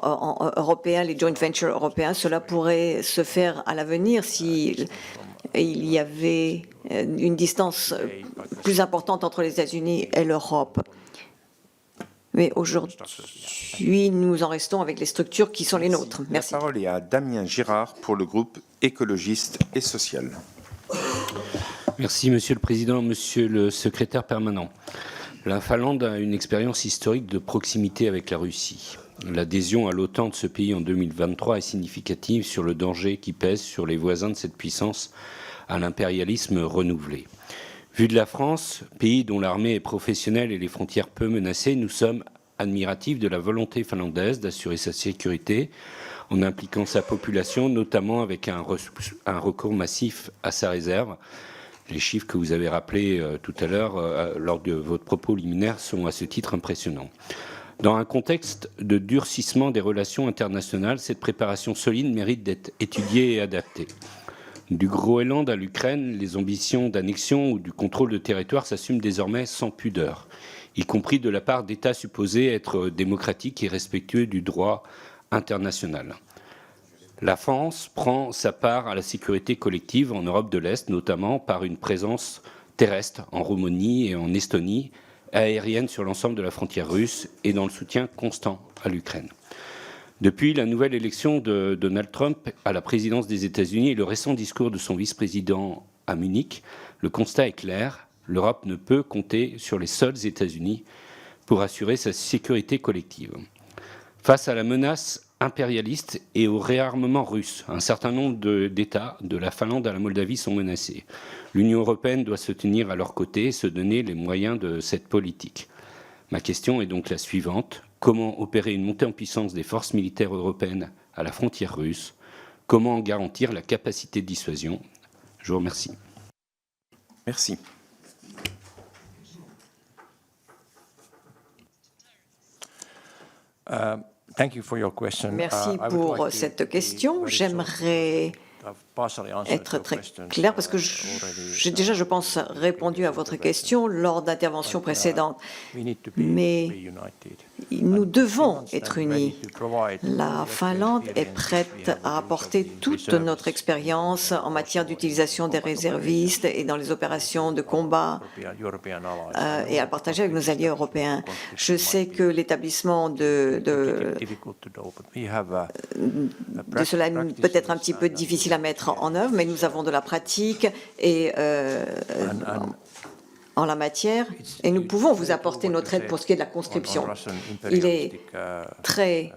européens, les joint ventures européens? Cela pourrait se faire à l'avenir si il y avait une distance plus importante entre les États-Unis et l'Europe. Mais aujourd'hui, nous en restons avec les structures qui sont les nôtres. Merci. La parole est à Damien Girard pour le groupe écologiste et social. Merci, Monsieur le Président, Monsieur le Secrétaire permanent. La Finlande a une expérience historique de proximité avec la Russie. L'adhésion à l'OTAN de ce pays en 2023 est significative sur le danger qui pèse sur les voisins de cette puissance à l'impérialisme renouvelé. Vu de la France, pays dont l'armée est professionnelle et les frontières peu menacées, nous sommes admiratifs de la volonté finlandaise d'assurer sa sécurité en impliquant sa population, notamment avec un recours massif à sa réserve. Les chiffres que vous avez rappelés tout à l'heure lors de votre propos liminaire sont à ce titre impressionnants. Dans un contexte de durcissement des relations internationales, cette préparation solide mérite d'être étudiée et adaptée. Du Groenland à l'Ukraine, les ambitions d'annexion ou du contrôle de territoire s'assument désormais sans pudeur, y compris de la part d'États supposés être démocratiques et respectueux du droit international. La France prend sa part à la sécurité collective en Europe de l'Est, notamment par une présence terrestre en Roumanie et en Estonie, aérienne sur l'ensemble de la frontière russe et dans le soutien constant à l'Ukraine. Depuis la nouvelle élection de Donald Trump à la présidence des États-Unis et le récent discours de son vice-président à Munich, le constat est clair, l'Europe ne peut compter sur les seuls États-Unis pour assurer sa sécurité collective. Face à la menace impérialiste et au réarmement russe, un certain nombre d'États, de la Finlande à la Moldavie, sont menacés. L'Union européenne doit se tenir à leur côté et se donner les moyens de cette politique. Ma question est donc la suivante. Comment opérer une montée en puissance des forces militaires européennes à la frontière russe? Comment garantir la capacité de dissuasion? Je vous remercie. Merci. Merci pour cette question. J'aimerais être très clair parce que j'ai déjà, je pense, répondu à votre question lors d'interventions précédentes. Mais nous devons être unis. La Finlande est prête à apporter toute notre expérience en matière d'utilisation des réservistes et dans les opérations de combat et à le partager avec nos alliés européens. Je sais que l'établissement de cela peut être un petit peu difficile à mettre en œuvre, mais nous avons de la pratique et en la matière, et nous pouvons vous apporter notre aide pour ce qui est de la conscription. Il est très...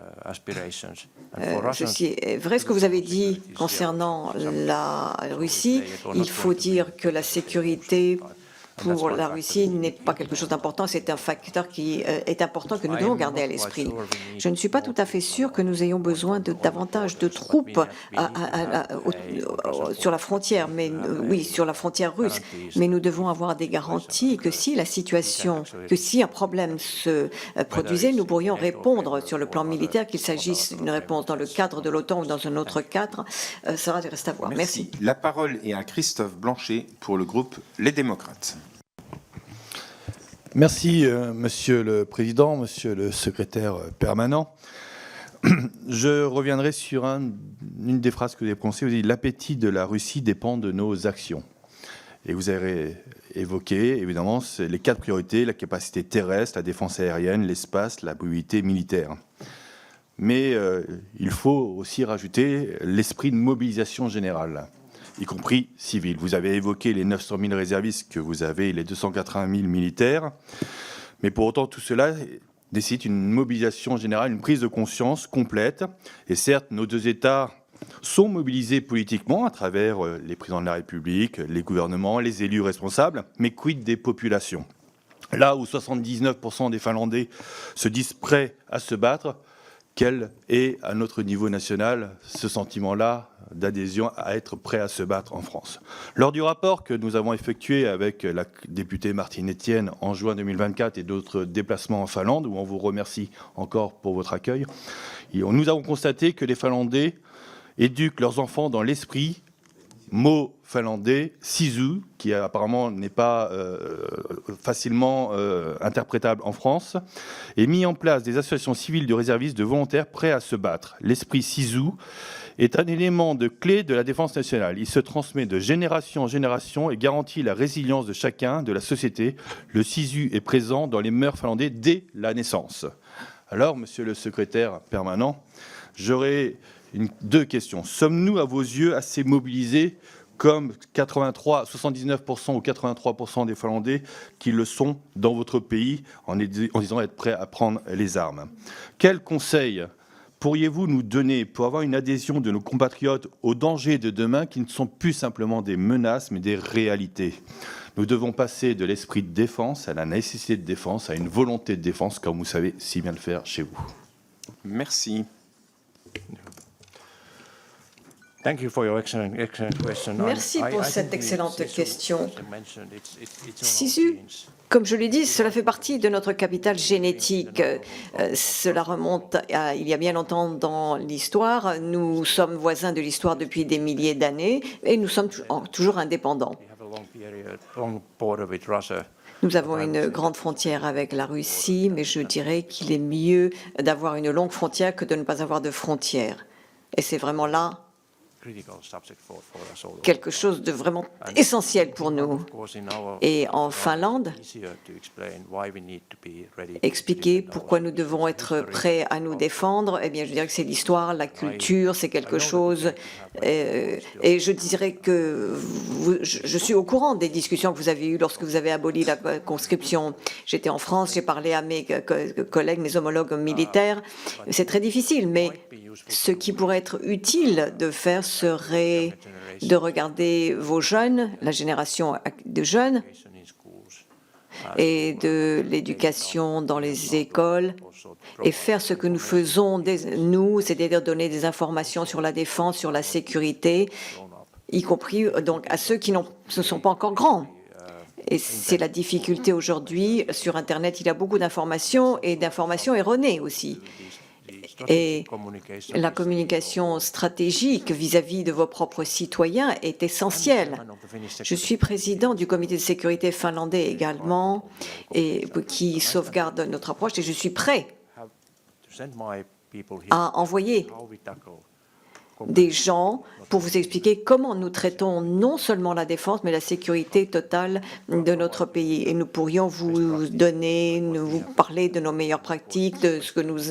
ceci est vrai ce que vous avez dit concernant la Russie. Il faut dire que la sécurité pour la Russie n'est pas quelque chose d'important, c'est un facteur qui est important que nous devons garder à l'esprit. Je ne suis pas tout à fait sûr que nous ayons besoin de davantage de troupes sur la frontière, mais oui, sur la frontière russe. Mais nous devons avoir des garanties que si la situation, que si un problème se produisait, nous pourrions répondre sur le plan militaire, qu'il s'agisse d'une réponse dans le cadre de l'OTAN ou dans un autre cadre, ça reste à voir. Merci. La parole est à Christophe Blanchet pour le groupe Les Démocrates. Merci, Monsieur le Président, Monsieur le Secrétaire permanent. Je reviendrai sur une des phrases que vous avez prononcées. Vous avez dit « L'appétit de la Russie dépend de nos actions ». Et vous avez évoqué, évidemment, les 4 priorités, la capacité terrestre, la défense aérienne, l'espace, la mobilité militaire. Mais il faut aussi rajouter l'esprit de mobilisation générale, y compris civile. Vous avez évoqué les 900 000 réservistes que vous avez, les 280 000 militaires. Mais pour autant, tout cela nécessite une mobilisation générale, une prise de conscience complète. Et certes, nos 2 États sont mobilisés politiquement à travers les présidents de la République, les gouvernements, les élus responsables, mais quid des populations? Là où 79% des Finlandais se disent prêts à se battre, quel est, à notre niveau national, ce sentiment-là d'adhésion à être prêt à se battre en France? Lors du rapport que nous avons effectué avec la députée Martine Etienne en juin 2024 et d'autres déplacements en Finlande, où on vous remercie encore pour votre accueil, nous avons constaté que les Finlandais éduquent leurs enfants dans l'esprit, mot finlandais, sisu, qui apparemment n'est pas facilement interprétable en France, et mis en place des associations civiles de réservistes de volontaires prêts à se battre. L'esprit sisu est un élément de clé de la défense nationale. Il se transmet de génération en génération et garantit la résilience de chacun, de la société. Le sisu est présent dans les mœurs finlandais dès la naissance. Alors, monsieur le secrétaire permanent, j'aurais deux questions. Sommes-nous, à vos yeux, assez mobilisés comme 79% ou 83% des Finlandais qui le sont dans votre pays en disant être prêts à prendre les armes? Quels conseils pourriez-vous nous donner pour avoir une adhésion de nos compatriotes aux dangers de demain qui ne sont plus simplement des menaces mais des réalités? Nous devons passer de l'esprit de défense à la nécessité de défense, à une volonté de défense, comme vous savez si bien le faire chez vous. Merci. Merci pour cette excellente question. Sisu, comme je l'ai dit, cela fait partie de notre capital génétique. Cela remonte à il y a bien longtemps dans l'histoire. Nous sommes voisins de l'histoire depuis des milliers d'années et nous sommes toujours indépendants. Nous avons une grande frontière avec la Russie, mais je dirais qu'il est mieux d'avoir une longue frontière que de ne pas avoir de frontière. Et c'est vraiment là quelque chose de vraiment essentiel pour nous. Et en Finlande, expliquer pourquoi nous devons être prêts à nous défendre, eh bien, je dirais que c'est l'histoire, la culture, c'est quelque chose. Et je dirais que je suis au courant des discussions que vous avez eues lorsque vous avez aboli la conscription. J'étais en France, j'ai parlé à mes collègues, mes homologues militaires. C'est très difficile, mais ce qui pourrait être utile de faire serait de regarder vos jeunes, la génération de jeunes, et de l'éducation dans les écoles, et faire ce que nous faisons, nous, c'est-à-dire donner des informations sur la défense, sur la sécurité, y compris donc à ceux qui ne sont pas encore grands. Et c'est la difficulté aujourd'hui. Sur Internet, il y a beaucoup d'informations et d'informations erronées aussi. Et la communication stratégique vis-à-vis de vos propres citoyens est essentielle. Je suis président du comité de sécurité finlandais également, et qui sauvegarde notre approche, et je suis prêt à envoyer des gens pour vous expliquer comment nous traitons non seulement la défense, mais la sécurité totale de notre pays. Et nous pourrions vous donner, vous parler de nos meilleures pratiques, de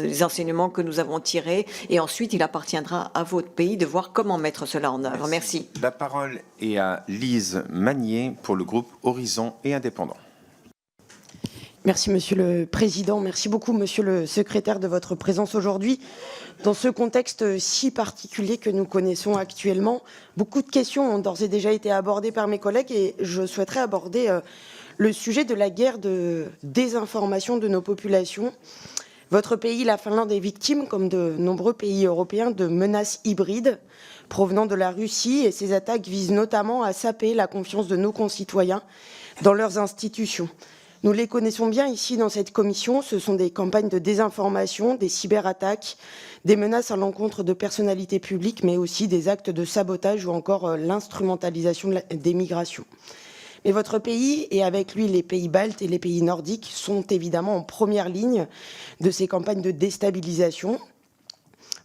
les enseignements que nous avons tirés. Et ensuite, il appartiendra à votre pays de voir comment mettre cela en œuvre. Merci. La parole est à Lise Magnier pour le groupe Horizon et Indépendants. Merci, Monsieur le Président. Merci beaucoup, Monsieur le Secrétaire, de votre présence aujourd'hui. Dans ce contexte si particulier que nous connaissons actuellement, beaucoup de questions ont d'ores et déjà été abordées par mes collègues et je souhaiterais aborder le sujet de la guerre de désinformation de nos populations. Votre pays, la Finlande, est victime, comme de nombreux pays européens, de menaces hybrides provenant de la Russie et ces attaques visent notamment à saper la confiance de nos concitoyens dans leurs institutions. Nous les connaissons bien ici dans cette commission. Ce sont des campagnes de désinformation, des cyberattaques, des menaces à l'encontre de personnalités publiques, mais aussi des actes de sabotage ou encore l'instrumentalisation des migrations. Mais votre pays, et avec lui les pays baltes et les pays nordiques, sont évidemment en première ligne de ces campagnes de déstabilisation.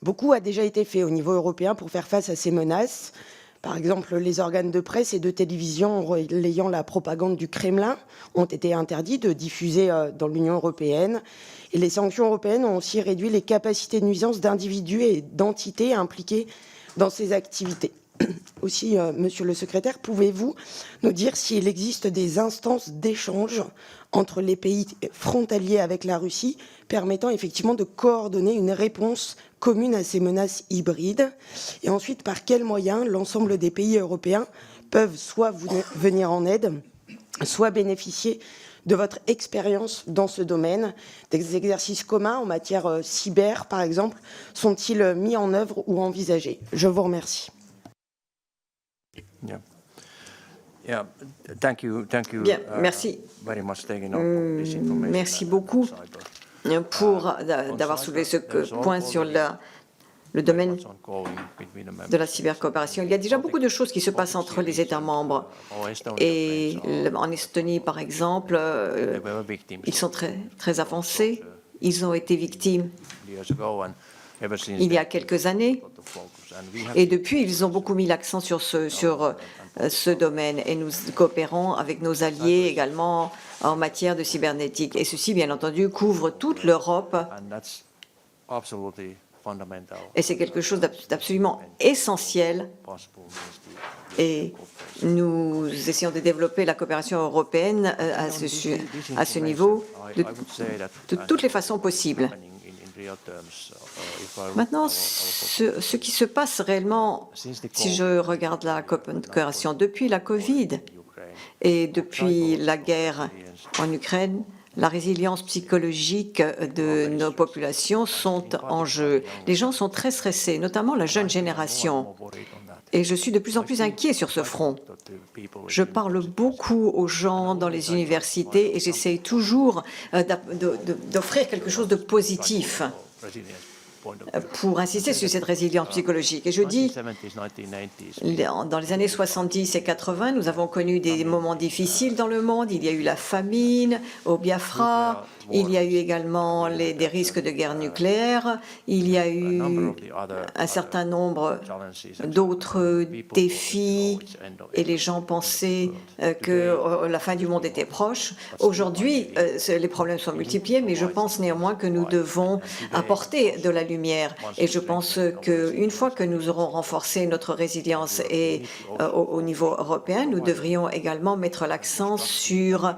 Beaucoup a déjà été fait au niveau européen pour faire face à ces menaces. Par exemple, les organes de presse et de télévision relayant la propagande du Kremlin ont été interdits de diffuser dans l'Union européenne. Et les sanctions européennes ont aussi réduit les capacités de nuisance d'individus et d'entités impliqués dans ces activités. Aussi, Monsieur le Secrétaire, pouvez-vous nous dire s'il existe des instances d'échange entre les pays frontaliers avec la Russie permettant effectivement de coordonner une réponse commune à ces menaces hybrides? Et ensuite, par quels moyens l'ensemble des pays européens peuvent soit venir en aide, soit bénéficier de votre expérience dans ce domaine. Des exercices communs en matière cyber, par exemple, sont-ils mis en œuvre ou envisagés? Je vous remercie. Yeah. Thank you, Bien, merci. very much taking up this information. Merci beaucoup pour d'avoir soulevé ce point sur le domaine de la cybercoopération. Il y a déjà beaucoup de choses qui se passent entre les États membres. Et en Estonie, par exemple, ils sont très avancés. Ils ont été victimes il y a quelques années. Et depuis, ils ont beaucoup mis l'accent sur ce domaine. Et nous coopérons avec nos alliés également en matière de cybernétique. Et ceci, bien entendu, couvre toute l'Europe. Et c'est quelque chose d'absolument essentiel. Et nous essayons de développer la coopération européenne à ce niveau de toutes les façons possibles. Maintenant, ce qui se passe réellement, si je regarde la coopération depuis la Covid et depuis la guerre en Ukraine, la résilience psychologique de nos populations sont en jeu. Les gens sont très stressés, notamment la jeune génération. Et je suis de plus en plus inquiet sur ce front. Je parle beaucoup aux gens dans les universités et j'essaie toujours d'offrir quelque chose de positif pour insister sur cette résilience psychologique. Et je dis, dans les années 70 et 80, nous avons connu des moments difficiles dans le monde. Il y a eu la famine au Biafra, il y a eu également des risques de guerre nucléaire, il y a eu un certain nombre d'autres défis et les gens pensaient que la fin du monde était proche. Aujourd'hui, les problèmes sont multipliés, mais je pense néanmoins que nous devons apporter de la lumière. Et je pense qu'une fois que nous aurons renforcé notre résilience et au niveau européen, nous devrions également mettre l'accent sur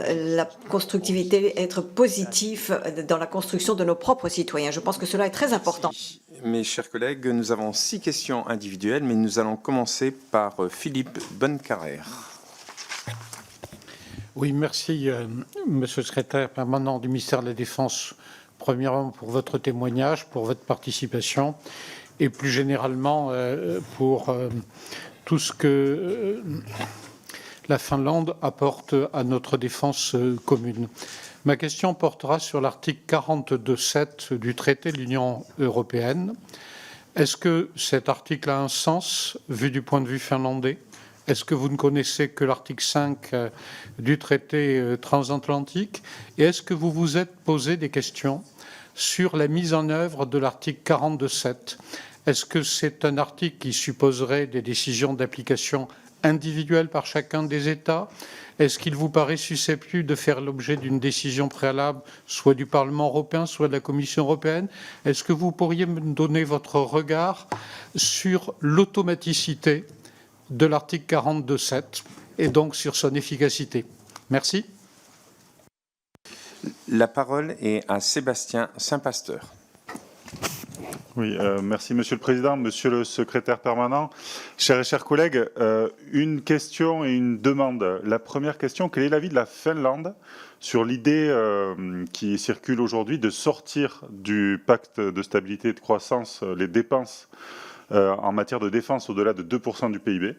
la constructivité, être positif dans la construction de nos propres citoyens. Je pense que cela est très important. Mes chers collègues, nous avons 6 questions individuelles, mais nous allons commencer par Philippe Bonnecarrère. Oui, merci, Monsieur le secrétaire permanent du ministère de la Défense, premièrement pour votre témoignage, pour votre participation, et plus généralement pour tout ce que la Finlande apporte à notre défense commune. Ma question portera sur l'article 42.7 du traité de l'Union européenne. Est-ce que cet article a un sens vu du point de vue finlandais? Est-ce que vous ne connaissez que l'article 5 du traité transatlantique? Et est-ce que vous vous êtes posé des questions sur la mise en œuvre de l'article 42.7? Est-ce que c'est un article qui supposerait des décisions d'application individuelle par chacun des États? Est-ce qu'il vous paraît susceptible de faire l'objet d'une décision préalable, soit du Parlement européen, soit de la Commission européenne? Est-ce que vous pourriez me donner votre regard sur l'automaticité de l'article 42.7 et donc sur son efficacité? Merci. La parole est à Sébastien Saint-Pasteur. Oui, merci Monsieur le Président, Monsieur le Secrétaire permanent. Chers et chers collègues, une question et une demande. La première question, quel est l'avis de la Finlande sur l'idée qui circule aujourd'hui de sortir du pacte de stabilité et de croissance les dépenses en matière de défense au-delà de 2% du PIB?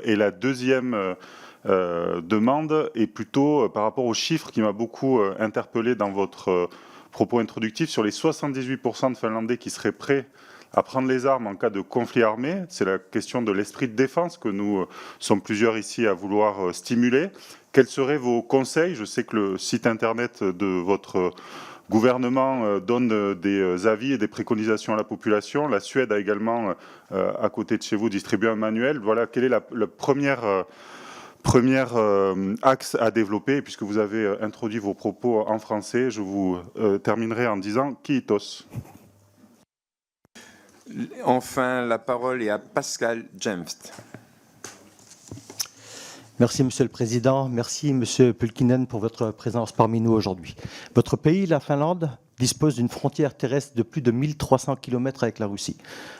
Et la deuxième demande est plutôt par rapport aux chiffres qui m'a beaucoup interpellé dans votre propos introductif sur les 78% de Finlandais qui seraient prêts à prendre les armes en cas de conflit armé. C'est la question de l'esprit de défense que nous sommes plusieurs ici à vouloir stimuler. Quels seraient vos conseils? Je sais que le site internet de votre gouvernement donne des avis et des préconisations à la population. La Suède a également, à côté de chez vous, distribué un manuel. Voilà, quelle est la première axe à développer? Puisque vous avez introduit vos propos en français, je vous terminerai en disant Kiitos. Enfin, la parole est à Pascal Jemst. Merci Monsieur le Président, merci Monsieur Pulkkinen pour votre présence parmi nous aujourd'hui. Votre pays, la Finlande, dispose d'une frontière terrestre de plus de 1300 km avec la Russie.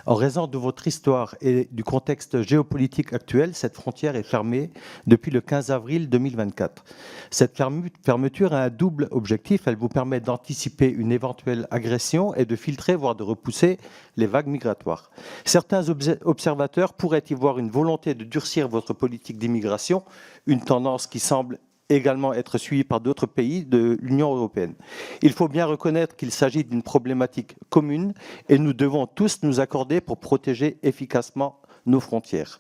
En raison de votre histoire et du contexte géopolitique actuel, cette frontière est fermée depuis le 15 avril 2024. Cette fermeture a un double objectif. Elle vous permet d'anticiper une éventuelle agression et de filtrer, voire de repousser les vagues migratoires. Certains observateurs pourraient y voir une volonté de durcir votre politique d'immigration, une tendance qui semble également être suivi par d'autres pays de l'Union européenne. Il faut bien reconnaître qu'il s'agit d'une problématique commune et nous devons tous nous accorder pour protéger efficacement nos frontières.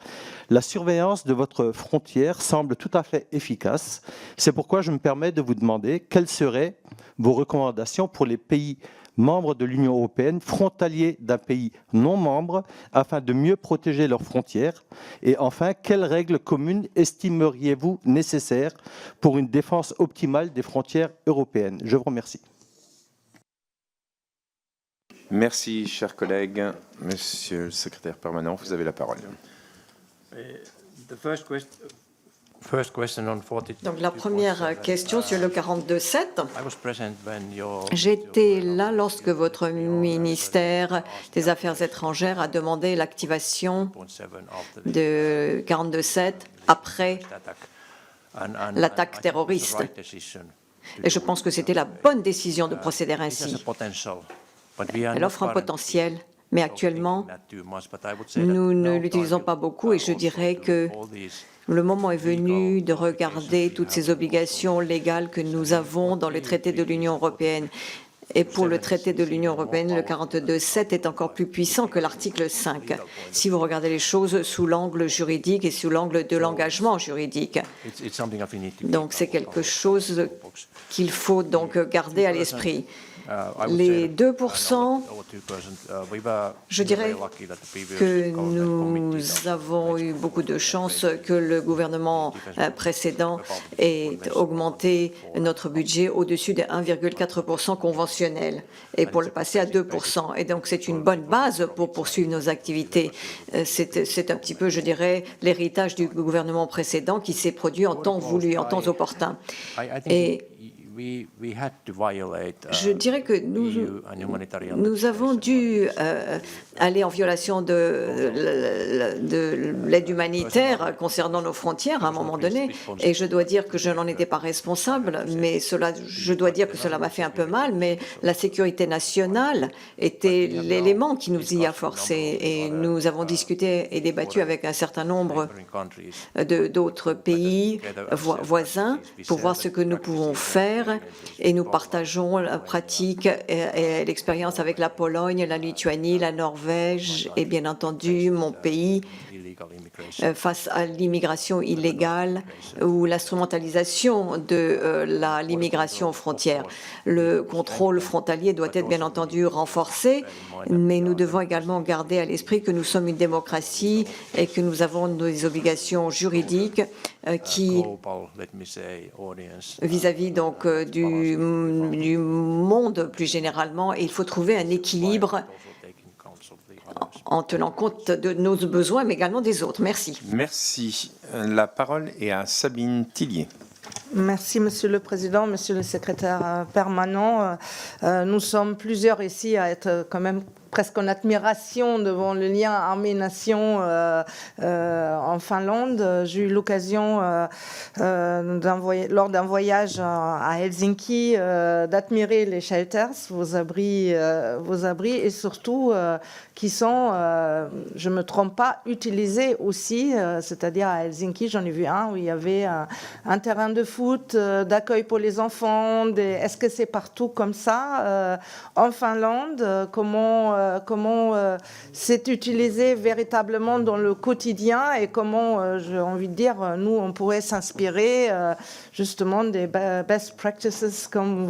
La surveillance de votre frontière semble tout à fait efficace. C'est pourquoi je me permets de vous demander quelles seraient vos recommandations pour les pays membres de l'Union européenne, frontaliers d'un pays non membre, afin de mieux protéger leurs frontières? Et enfin, quelles règles communes estimeriez-vous nécessaires pour une défense optimale des frontières européennes? Je vous remercie. Merci, chers collègues. Monsieur le secrétaire permanent, vous avez la parole. Donc la première question sur le 42.7. J'étais là lorsque votre ministère des Affaires étrangères a demandé l'activation de 42.7 après l'attaque terroriste. Et je pense que c'était la bonne décision de procéder ainsi. Elle offre un potentiel, mais actuellement, nous ne l'utilisons pas beaucoup et je dirais que le moment est venu de regarder toutes ces obligations légales que nous avons dans le traité de l'Union européenne. Et pour le traité de l'Union européenne, le 42.7 est encore plus puissant que l'article 5, si vous regardez les choses sous l'angle juridique et sous l'angle de l'engagement juridique. Donc c'est quelque chose qu'il faut donc garder à l'esprit. Les 2%, je dirais que nous avons eu beaucoup de chance que le gouvernement précédent ait augmenté notre budget au-dessus de 1,4% conventionnel et pour le passer à 2%. Et donc c'est une bonne base pour poursuivre nos activités. C'est un petit peu, je dirais, l'héritage du gouvernement précédent qui s'est produit en temps voulu, en temps opportun. Et je dirais que nous avons dû aller en violation de l'aide humanitaire concernant nos frontières à un moment donné. Et je dois dire que je n'en étais pas responsable, mais je dois dire que cela m'a fait un peu mal. Mais la sécurité nationale était l'élément qui nous y a forcés. Et nous avons discuté et débattu avec un certain nombre d'autres pays voisins pour voir ce que nous pouvons faire. Et nous partageons la pratique et l'expérience avec la Pologne, la Lituanie, la Norvège et bien entendu mon pays face à l'immigration illégale ou l'instrumentalisation de l'immigration aux frontières. Le contrôle frontalier doit être bien entendu renforcé, mais nous devons également garder à l'esprit que nous sommes une démocratie et que nous avons des obligations juridiques qui, vis-à-vis donc du monde plus généralement, et il faut trouver un équilibre en tenant compte de nos besoins, mais également des autres. Merci. Merci. La parole est à Sabine Tillier. Merci, Monsieur le Président, Monsieur le Secrétaire permanent. Nous sommes plusieurs ici à être quand même presque en admiration devant le lien armée-nation en Finlande. J'ai eu l'occasion, lors d'un voyage à Helsinki, d'admirer les shelters, vos abris et surtout qui sont, je ne me trompe pas, utilisés aussi, c'est-à-dire à Helsinki, j'en ai vu un où il y avait un terrain de foot, d'accueil pour les enfants. Est-ce que c'est partout comme ça en Finlande? Comment c'est utilisé véritablement dans le quotidien et comment, j'ai envie de dire, nous, on pourrait s'inspirer justement des best practices, comme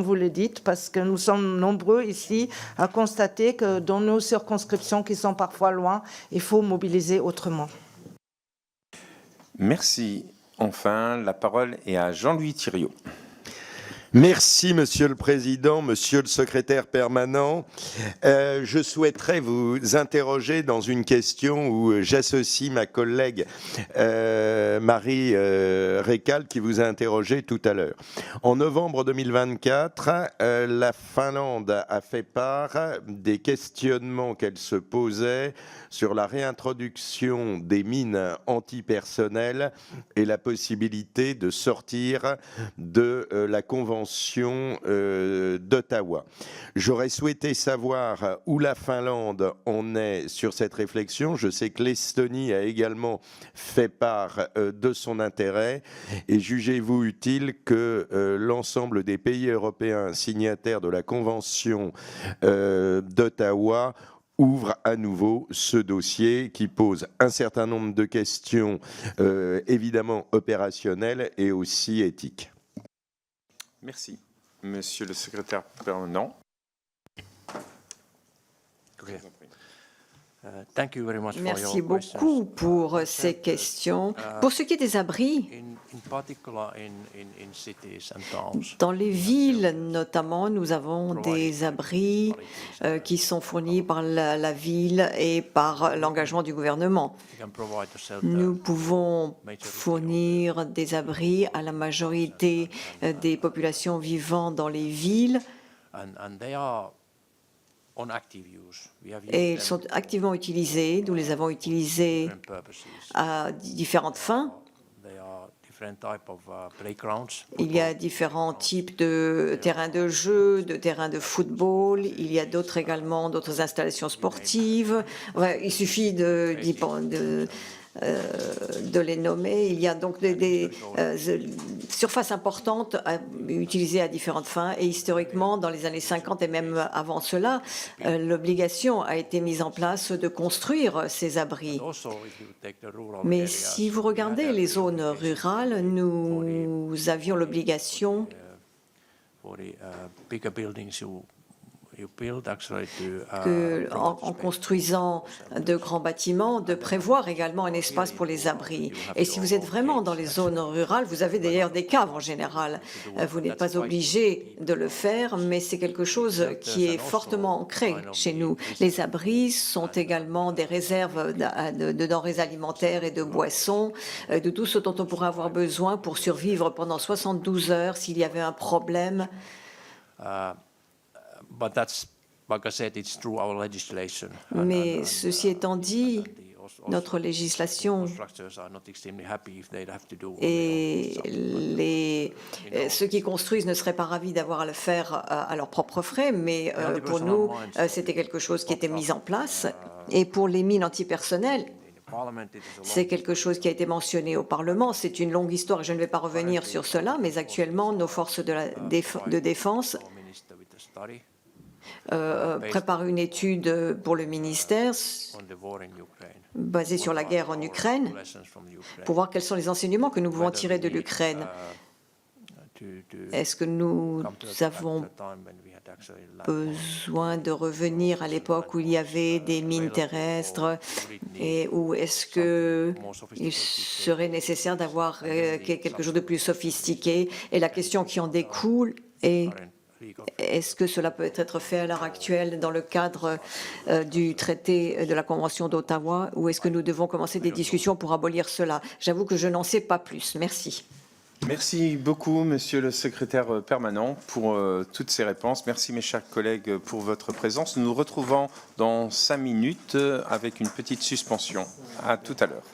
vous le dites, parce que nous sommes nombreux ici à constater que dans nos circonscriptions qui sont parfois loin, il faut mobiliser autrement. Merci. Enfin, la parole est à Jean-Louis Thiriot. Merci, Monsieur le Président, Monsieur le Secrétaire permanent. Je souhaiterais vous interroger dans une question où j'associe ma collègue Marie Récal qui vous a interrogé tout à l'heure. En novembre 2024, la Finlande a fait part des questionnements qu'elle se posait sur la réintroduction des mines antipersonnelles et la possibilité de sortir de la Convention d'Ottawa. J'aurais souhaité savoir où la Finlande en est sur cette réflexion. Je sais que l'Estonie a également fait part de son intérêt. Et jugez-vous utile que l'ensemble des pays européens signataires de la Convention d'Ottawa ouvre à nouveau ce dossier qui pose un certain nombre de questions évidemment opérationnelles et aussi éthiques. Merci. Monsieur le secrétaire permanent. Merci beaucoup pour ces questions. Pour ce qui est des abris, dans les villes notamment, nous avons des abris qui sont fournis par la ville et par l'engagement du gouvernement. Nous pouvons fournir des abris à la majorité des populations vivant dans les villes. Et ils sont activement utilisés. Nous les avons utilisés à différentes fins. Il y a différents types de terrains de jeu, de terrains de football. Il y a d'autres également, d'autres installations sportives. Il suffit de les nommer. Il y a donc des surfaces importantes utilisées à différentes fins. Et historiquement, dans les années 50 et même avant cela, l'obligation a été mise en place de construire ces abris. Mais si vous regardez les zones rurales, nous avions l'obligation en construisant de grands bâtiments, de prévoir également un espace pour les abris. Et si vous êtes vraiment dans les zones rurales, vous avez d'ailleurs des caves en général. Vous n'êtes pas obligé de le faire, mais c'est quelque chose qui est fortement ancré chez nous. Les abris sont également des réserves de denrées alimentaires et de boissons, de tout ce dont on pourrait avoir besoin pour survivre pendant 72 heures s'il y avait un problème. Mais ceci étant dit, notre législation et ceux qui construisent ne seraient pas ravis d'avoir à le faire à leurs propres frais, mais pour nous, c'était quelque chose qui était mis en place. Et pour les mines antipersonnelles, c'est quelque chose qui a été mentionné au Parlement. C'est une longue histoire, je ne vais pas revenir sur cela, mais actuellement, nos forces de défense prépare une étude pour le ministère basée sur la guerre en Ukraine pour voir quels sont les enseignements que nous pouvons tirer de l'Ukraine. Est-ce que nous avons besoin de revenir à l'époque où il y avait des mines terrestres et où est-ce qu'il serait nécessaire d'avoir quelque chose de plus sophistiqué? Et la question qui en découle est: est-ce que cela peut être fait à l'heure actuelle dans le cadre du traité de la Convention d'Ottawa, ou est-ce que nous devons commencer des discussions pour abolir cela? J'avoue que je n'en sais pas plus. Merci. Merci beaucoup, Monsieur le secrétaire permanent, pour toutes ces réponses. Merci, mes chers collègues, pour votre présence. Nous nous retrouvons dans 5 minutes avec une petite suspension. À tout à l'heure.